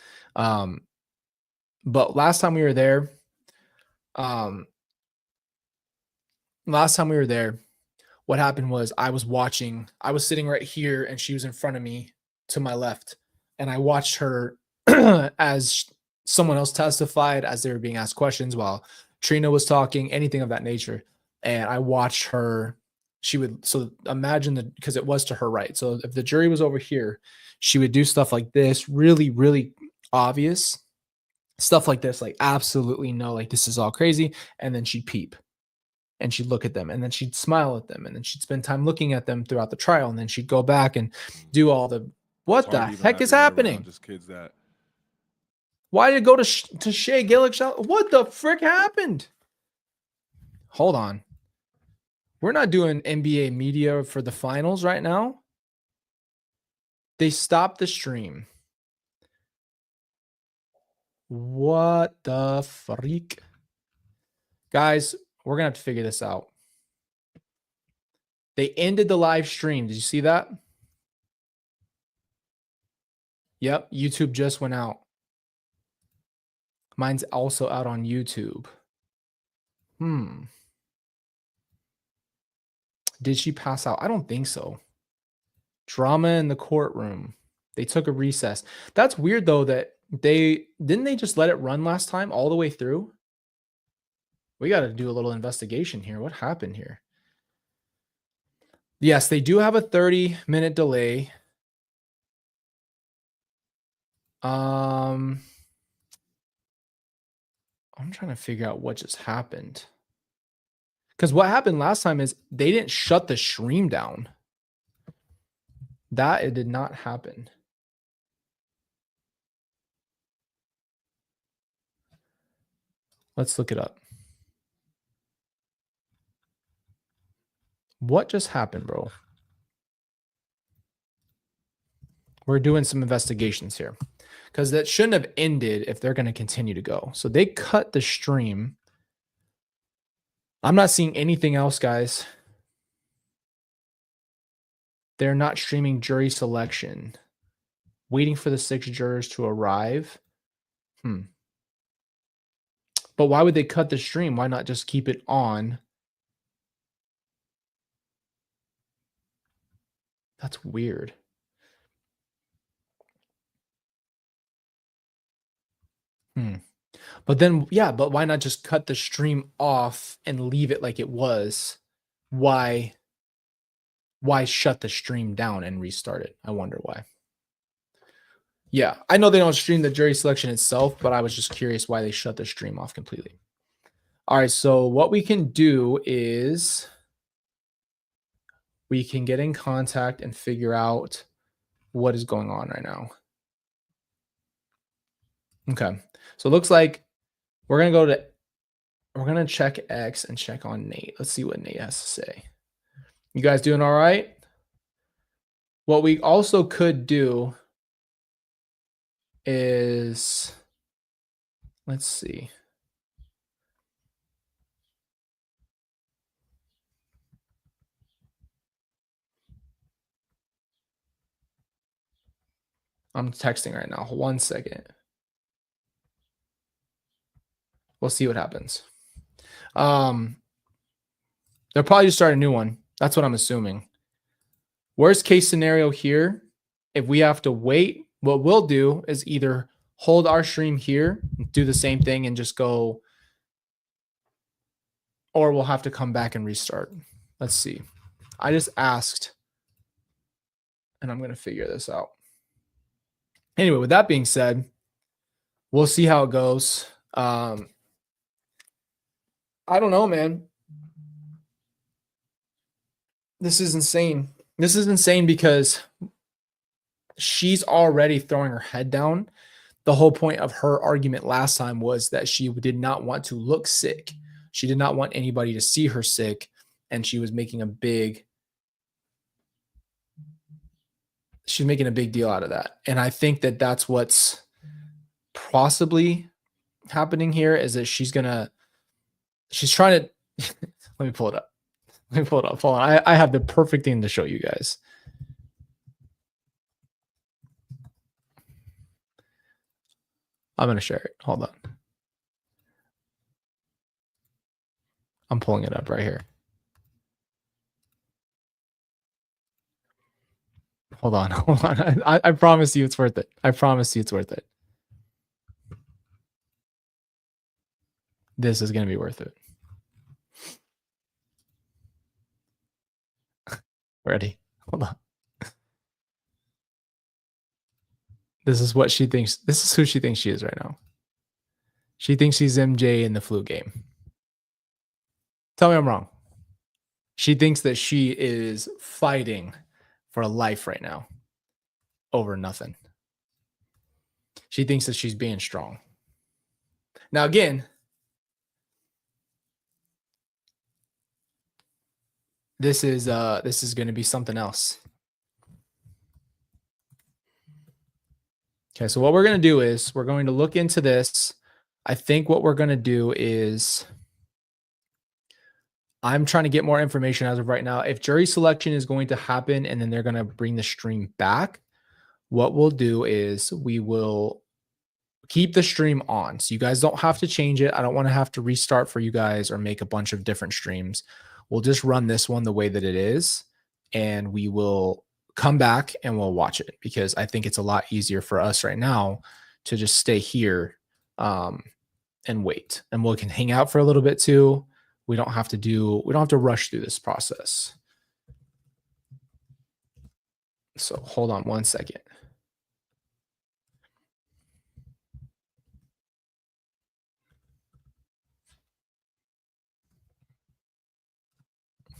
Speaker 1: But last time we were there, what happened was I was sitting right here and she was in front of me to my left. And I watched her as someone else testified, as they were being asked questions while Trina was talking, anything of that nature. And I watched her. So imagine because it was to her right. So if the jury was over here, she would do stuff like this, really, really obvious stuff like this, like absolutely no, like this is all crazy. And then she'd peep. And she'd look at them, and then she'd smile at them, and then she'd spend time looking at them throughout the trial, and then she'd go back and do all the what the heck is happening?
Speaker 6: Just kids that.
Speaker 1: Why did it go to Shea Gillick? What the frick happened? Hold on, we're not doing NBA media for the finals right now. They stopped the stream. What the freak, guys? We're going to have to figure this out. They ended the live stream. Did you see that? Yep. YouTube just went out. Mine's also out on YouTube. Did she pass out? I don't think so. Drama in the courtroom. They took a recess. That's weird, though, that didn't they just let it run last time all the way through? We got to do a little investigation here. What happened here? Yes, they do have a 30-minute delay. I'm trying to figure out what just happened. Because what happened last time is they didn't shut the stream down. It did not happen. Let's look it up. What just happened, bro? We're doing some investigations here because that shouldn't have ended if they're going to continue to go. So they cut the stream. I'm not seeing anything else, guys. They're not streaming jury selection. Waiting for the 6 jurors to arrive. But why would they cut the stream? Why not just keep it on? That's weird. But then, yeah, but why not just cut the stream off and leave it like it was? Why shut the stream down and restart it? I wonder why. Yeah, I know they don't stream the jury selection itself, but I was just curious why they shut the stream off completely. All right, so what we can do is we can get in contact and figure out what is going on right now. Okay. So it looks like we're going to check X and check on Nate. Let's see what Nate has to say. You guys doing all right? What we also could do is, let's see. I'm texting right now. 1 second. We'll see what happens. They'll probably just start a new one. That's what I'm assuming. Worst case scenario here, if we have to wait, what we'll do is either hold our stream here, do the same thing and just go, or we'll have to come back and restart. Let's see. I just asked, and I'm going to figure this out. Anyway, with that being said, we'll see how it goes. I don't know, man. This is insane. This is insane because she's already throwing her head down. The whole point of her argument last time was that she did not want to look sick. She did not want anybody to see her sick, and she was making a big deal out of that. And I think that that's what's possibly happening here, is that she's trying to let me pull it up. Hold on. I have the perfect thing to show you guys. I'm going to share it. Hold on. I'm pulling it up right here. Hold on. I promise you it's worth it. I promise you it's worth it. This is going to be worth it. Ready? Hold on. This is what she thinks. This is who she thinks she is right now. She thinks she's MJ in the flu game. Tell me I'm wrong. She thinks that she is fighting for life right now over nothing. She thinks that she's being strong. Now, again, this is going to be something else. Okay, so what we're going to do is we're going to look into this. I think what we're going to do is I'm trying to get more information as of right now. If jury selection is going to happen and then they're going to bring the stream back, what we'll do is we will keep the stream on. So you guys don't have to change it. I don't want to have to restart for you guys or make a bunch of different streams. We'll just run this one the way that it is, and we will come back and we'll watch it, because I think it's a lot easier for us right now to just stay here and wait, and we can hang out for a little bit too. We don't have to rush through this process. So hold on 1 second.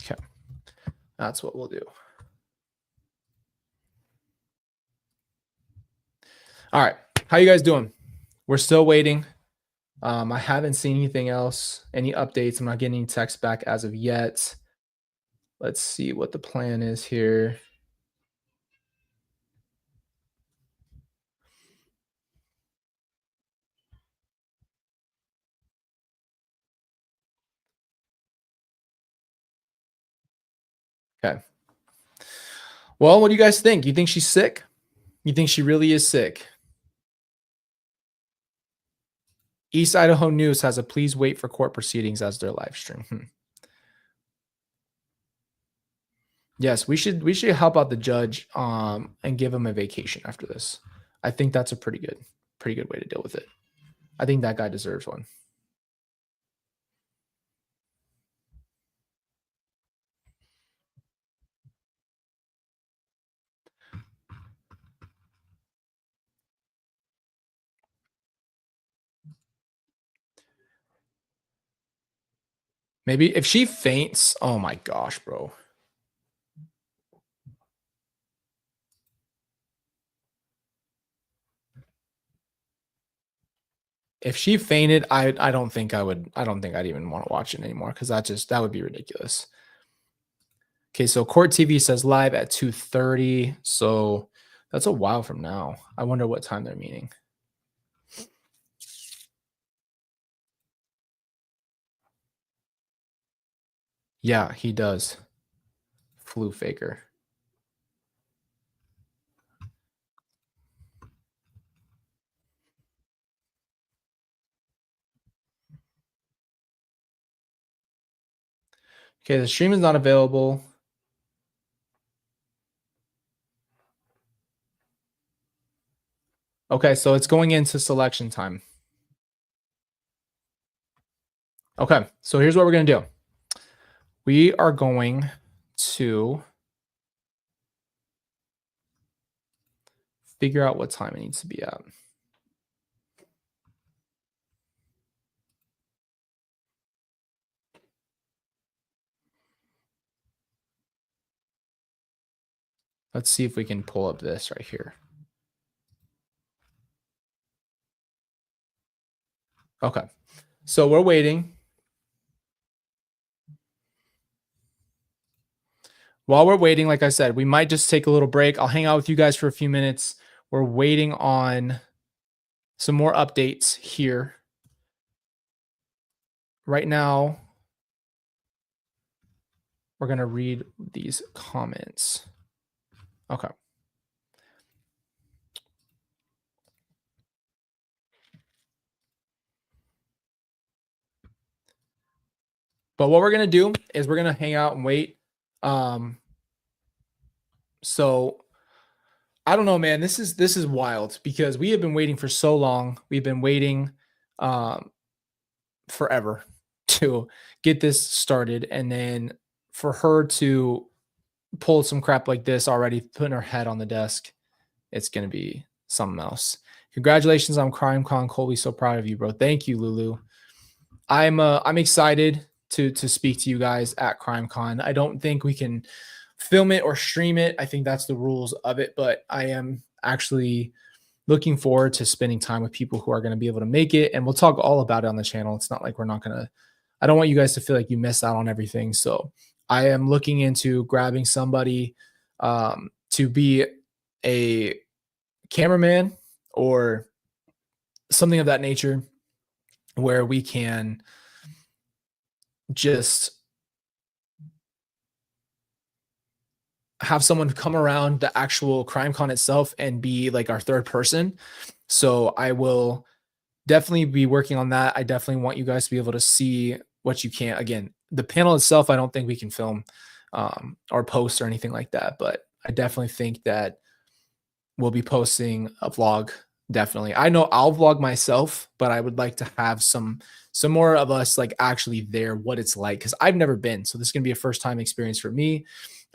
Speaker 1: Okay. That's what we'll do. All right. How you guys doing? We're still waiting. I haven't seen anything else, any updates. I'm not getting any text back as of yet. Let's see what the plan is here. Okay. Well, what do you guys think? You think she's sick? You think she really is sick? East Idaho News has a please wait for court proceedings as their live stream. Yes, we should help out the judge and give him a vacation after this. I think that's a pretty good way to deal with it. I think that guy deserves one. Maybe if she faints, oh my gosh, bro. If she fainted, I don't think I'd even want to watch it anymore because that would be ridiculous. Okay, so Court TV says live at 2:30. So that's a while from now. I wonder what time they're meeting. Yeah, he does. Flu faker. Okay, the stream is not available. Okay, so it's going into selection time. Okay, so here's what we're going to do. We are going to figure out what time it needs to be at. Let's see if we can pull up this right here. Okay, so we're waiting. While we're waiting, like I said, we might just take a little break. I'll hang out with you guys for a few minutes. We're waiting on some more updates here. Right now, we're going to read these comments. Okay. But what we're going to do is we're going to hang out and wait. So I don't know, man. This is wild because we have been waiting for so long. We've been waiting forever to get this started, and then for her to pull some crap like this already, putting her head on the desk, it's gonna be something else. Congratulations on CrimeCon, Colby. So proud of you, bro. Thank you, Lulu. I'm excited to speak to you guys at CrimeCon. I don't think we can film it or stream it. I think that's the rules of it, but I am actually looking forward to spending time with people who are going to be able to make it, and we'll talk all about it on the channel. It's not like we're not going to, I don't want you guys to feel like you missed out on everything. So I am looking into grabbing somebody to be a cameraman or something of that nature where we can just have someone come around the actual CrimeCon itself and be like our third person. So I will definitely be working on that. I definitely want you guys to be able to see what you can. Again, the panel itself, I don't think we can film or post or anything like that, but I definitely think that we'll be posting a vlog. Definitely. I know I'll vlog myself, but I would like to have some more of us like actually there, what it's like, because I've never been. So this is going to be a first time experience for me.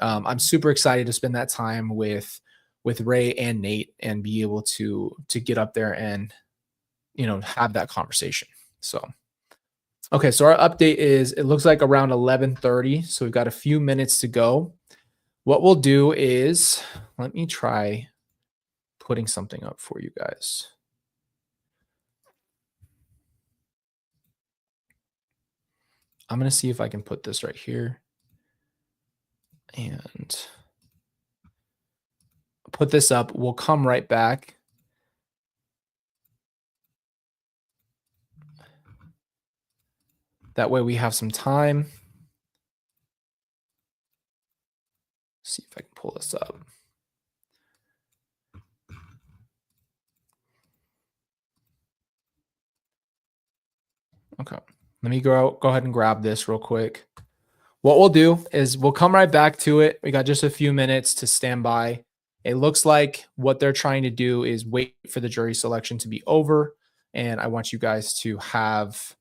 Speaker 1: I'm super excited to spend that time with Ray and Nate and be able to get up there and, you know, have that conversation. So, okay. So our update is, it looks like around 11:30. So we've got a few minutes to go. What we'll do is, let me try putting something up for you guys. I'm going to see if I can put this right here and put this up. We'll come right back. That way we have some time. See if I can pull this up. Okay, let me go ahead and grab this real quick. What we'll do is we'll come right back to it. We got just a few minutes to stand by. It looks like what they're trying to do is wait for the jury selection to be over. And I want you guys to have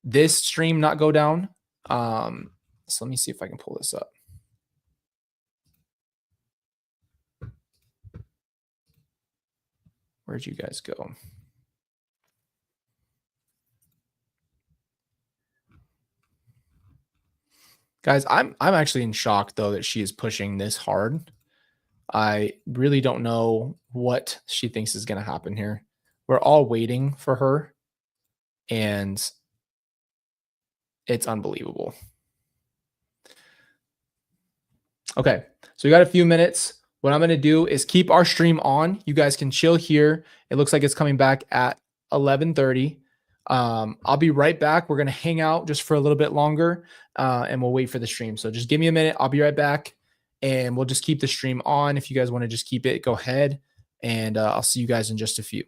Speaker 1: this stream not go down. So let me see if I can pull this up. Where'd you guys go? Guys, I'm actually in shock though that she is pushing this hard. I really don't know what she thinks is going to happen here. We're all waiting for her. and it's unbelievable. Okay, so we got a few minutes. What I'm going to do is keep our stream on. You guys can chill here. It looks like it's coming back at 11:30. I'll be right back. We're going to hang out just for a little bit longer, and we'll wait for the stream. So just give me a minute. I'll be right back, and we'll just keep the stream on. If you guys want to just keep it, go ahead, and I'll see you guys in just a few.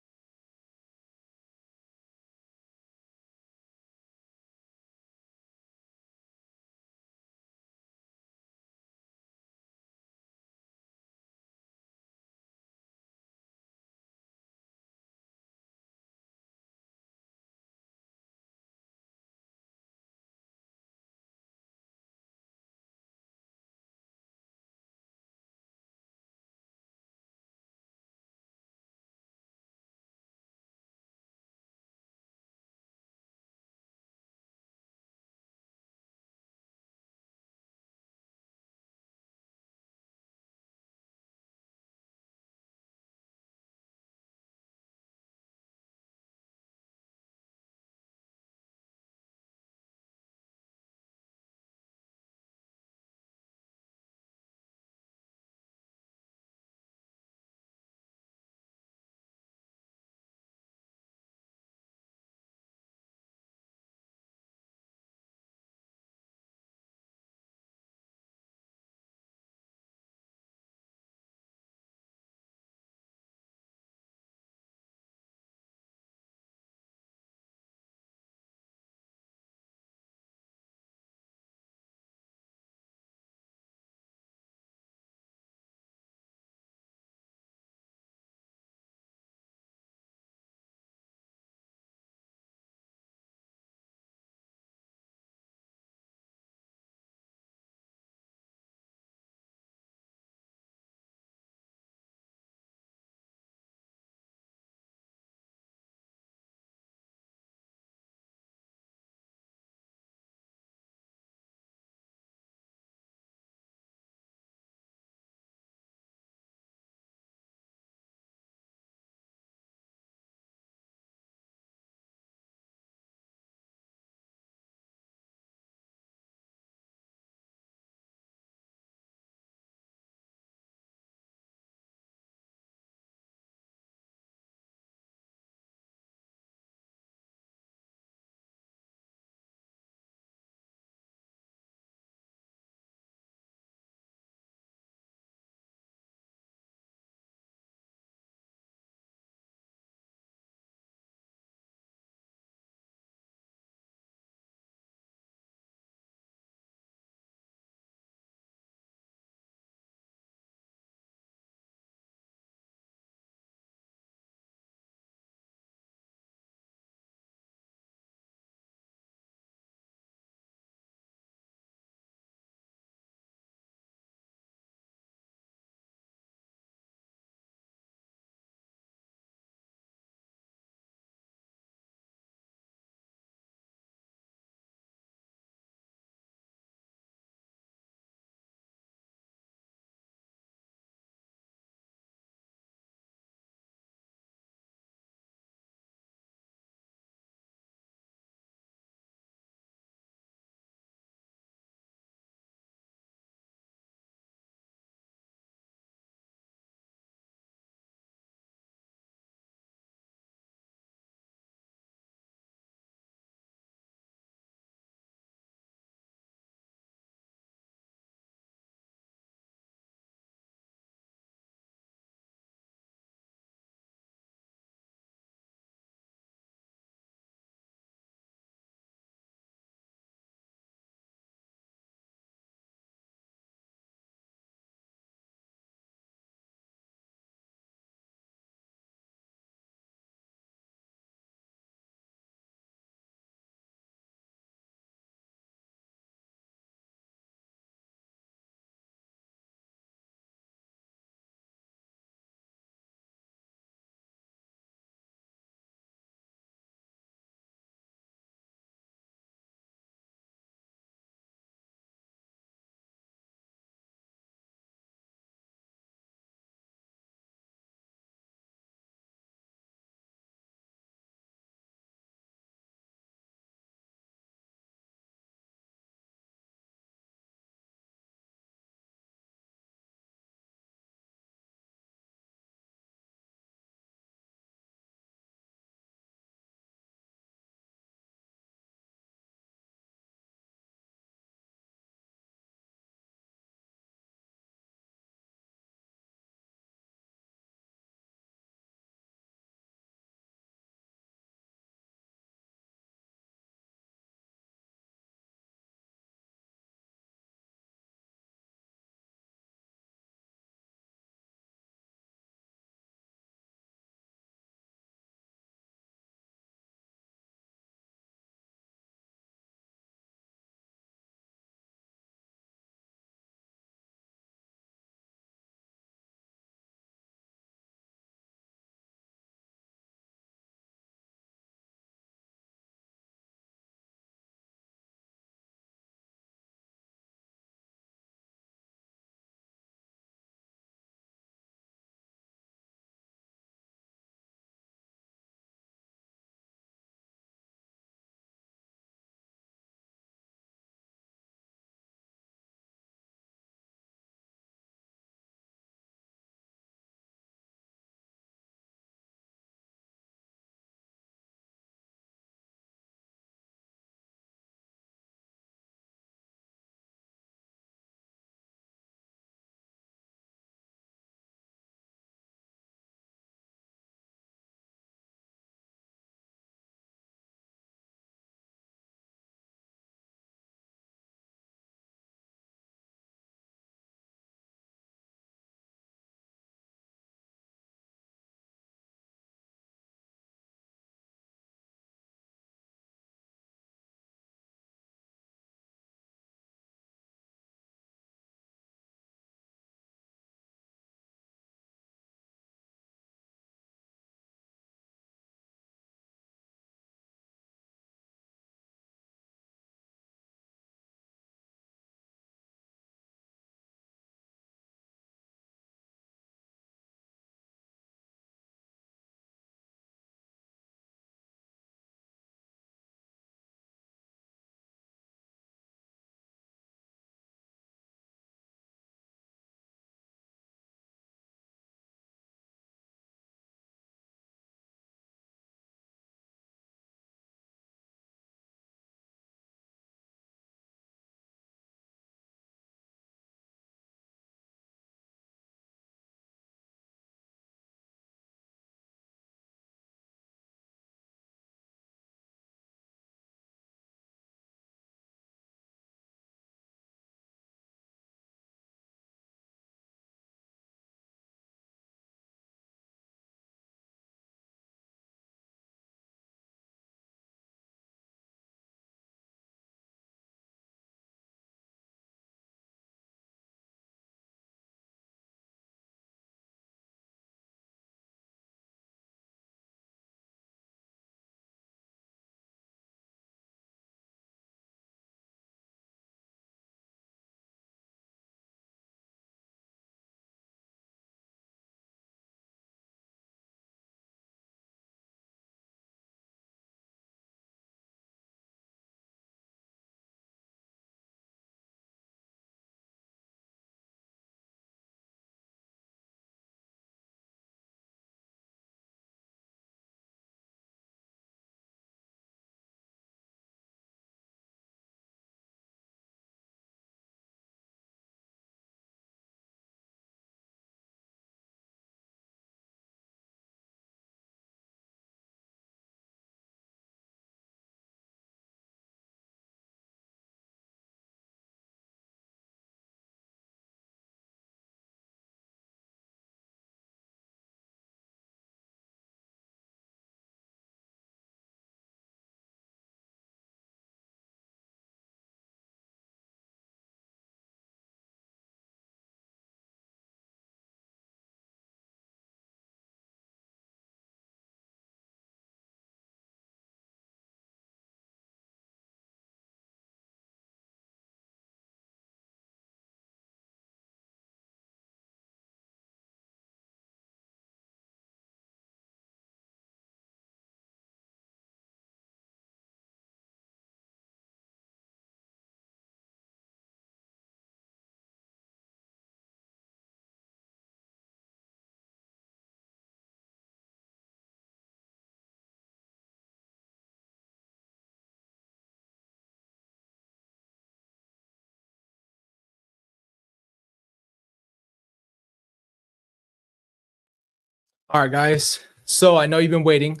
Speaker 1: All right, guys. So I know you've been waiting.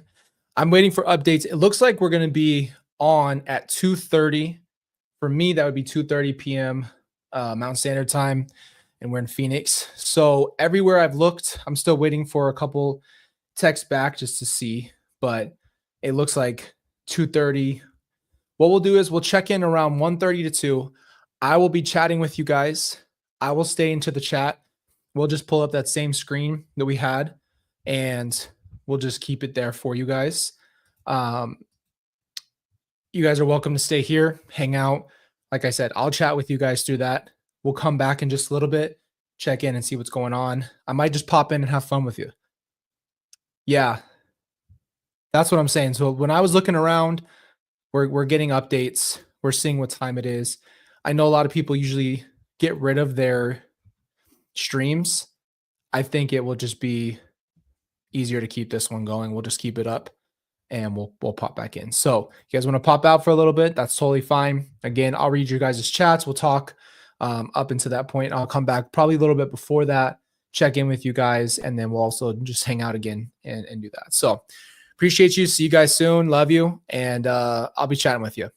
Speaker 1: I'm waiting for updates. It looks like we're going to be on at 2:30. For me, that would be 2:30 p.m. Mountain Standard Time, and we're in Phoenix. So everywhere I've looked, I'm still waiting for a couple texts back just to see, but it looks like 2:30. What we'll do is we'll check in around 1:30 to 2. I will be chatting with you guys. I will stay into the chat. We'll just pull up that same screen that we had, and we'll just keep it there for you guys. Um, you guys are welcome to stay here, hang out. Like I said, I'll chat with you guys through that. We'll come back in just a little bit, check in and see what's going on. I might just pop in and have fun with you. Yeah, that's what I'm saying. So when I was looking around, we're getting updates. We're seeing what time it is. I know a lot of people usually get rid of their streams. I think it will just be easier to keep this one going. We'll just keep it up and we'll pop back in. So you guys want to pop out for a little bit? That's totally fine. Again, I'll read your guys' chats. We'll talk up until that point. I'll come back probably a little bit before that, check in with you guys, and then we'll also just hang out again and do that. So appreciate you. See you guys soon. Love you. And I'll be chatting with you.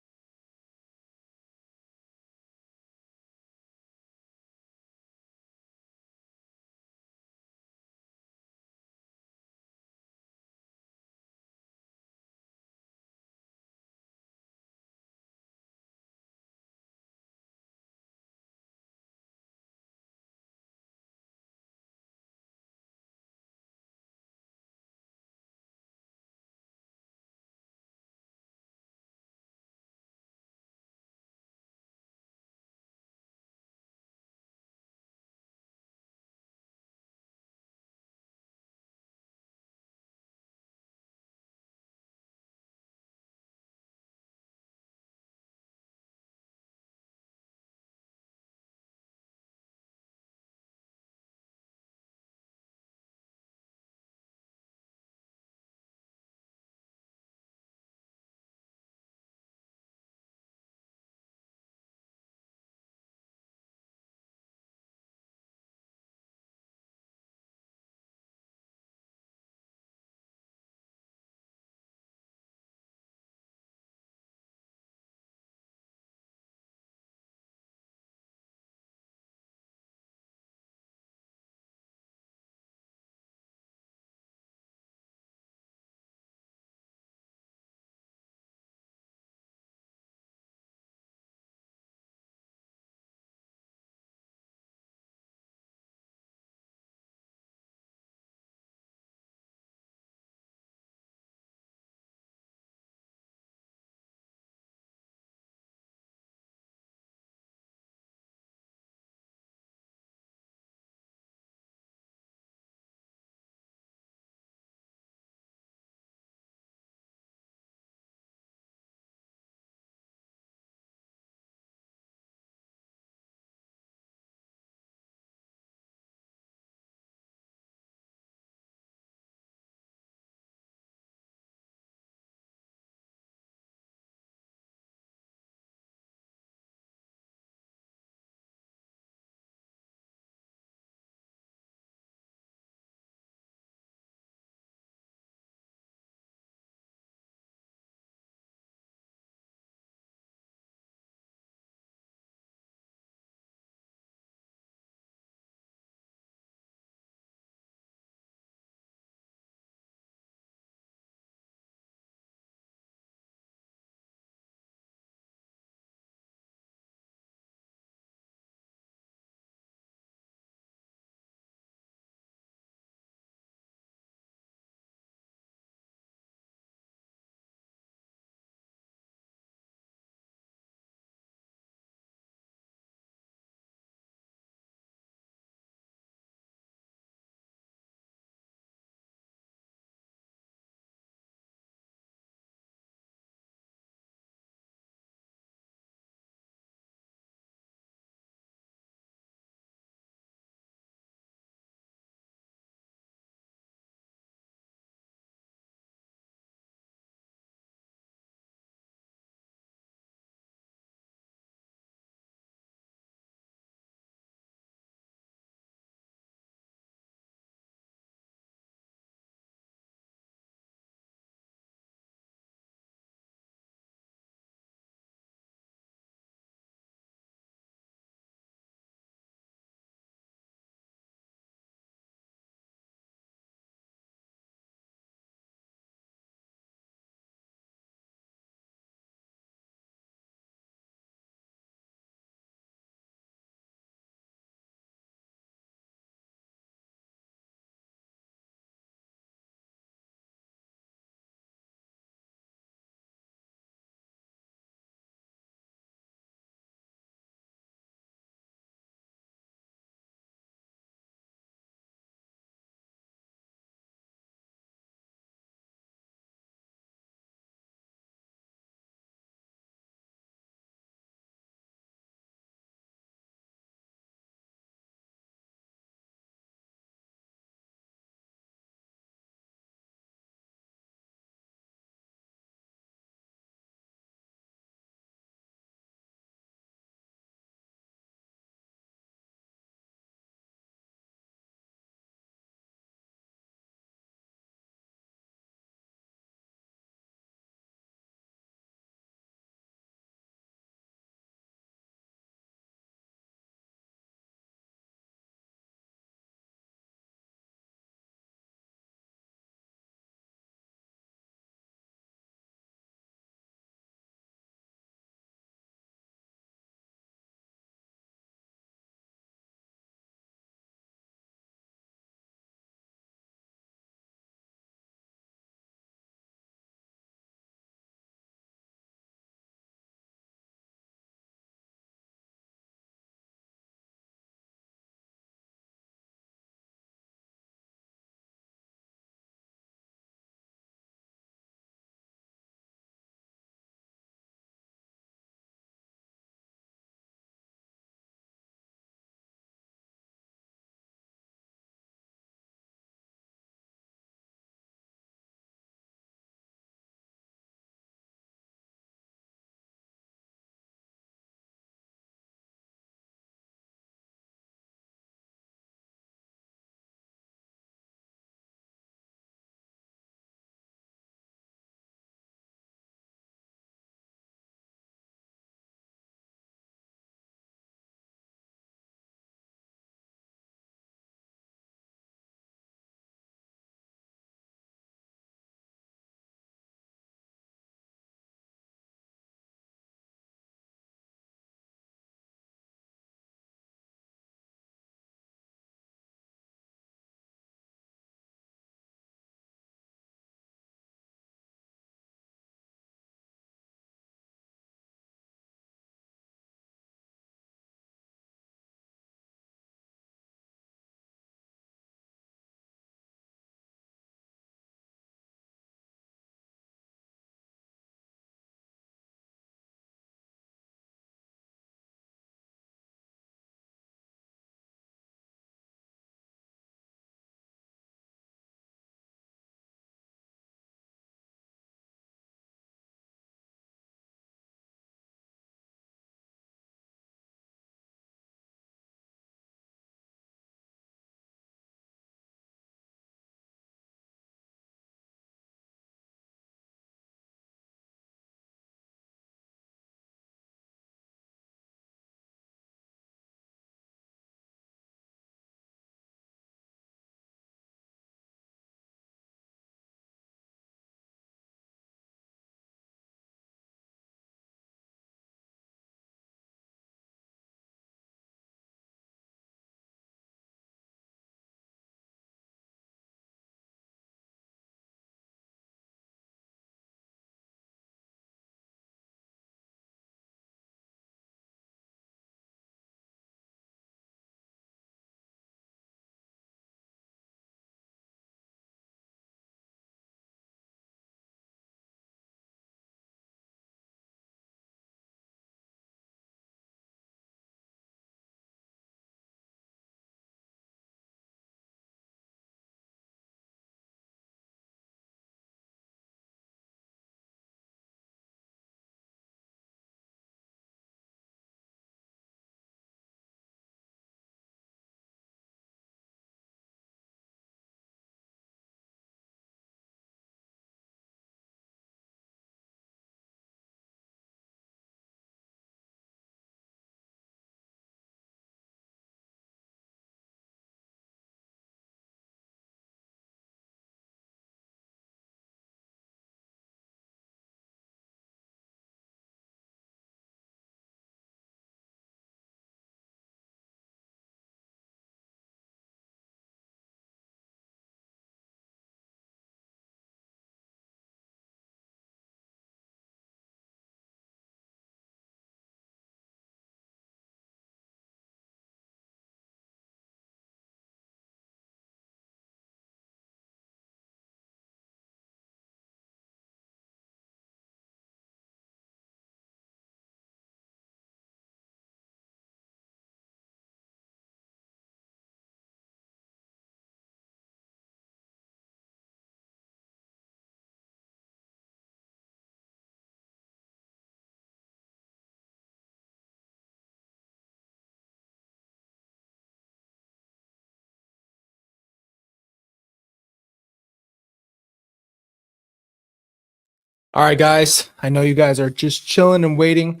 Speaker 1: All right, guys. I know you guys are just chilling and waiting.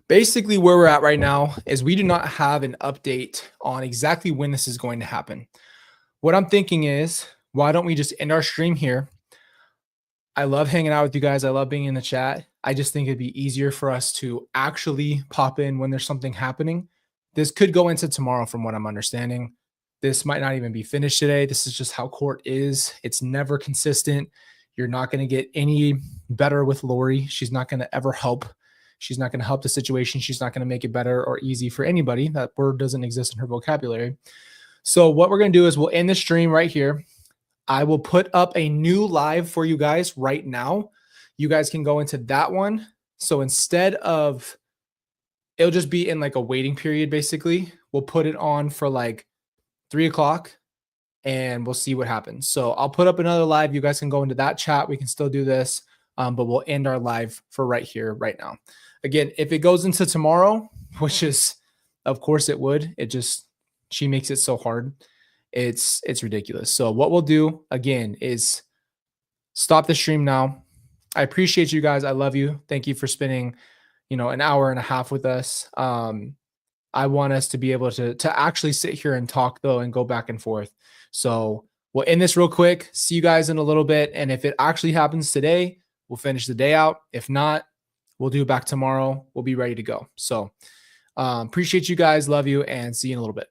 Speaker 1: Basically, where we're at right now is we do not have an update on exactly when this is going to happen. What I'm thinking is, why don't we just end our stream here? I love hanging out with you guys. I love being in the chat. I just think it'd be easier for us to actually pop in when there's something happening. This could go into tomorrow from what I'm understanding. This might not even be finished today. This is just how court is. It's never consistent. You're not going to get any better with Lori. She's not going to ever help. She's not going to help the situation. She's not going to make it better or easy for anybody. That word doesn't exist in her vocabulary. So what we're going to do is we'll end the stream right here. I will put up a new live for you guys right now. You guys can go into that one. So instead of, it'll just be in like a waiting period, basically. We'll put it on for like 3 o'clock and we'll see what happens. So I'll put up another live. You guys can go into that chat. We can still do this, but we'll end our live for right here, right now. Again, if it goes into tomorrow, which is, of course it would, she makes it so hard. It's ridiculous. So what we'll do again is stop the stream now. I appreciate you guys. I love you. Thank you for spending, an hour and a half with us. I want us to be able to actually sit here and talk though, and go back and forth. So we'll end this real quick. See you guys in a little bit. And if it actually happens today, we'll finish the day out. If not, we'll do it back tomorrow. We'll be ready to go. So appreciate you guys. Love you and see you in a little bit.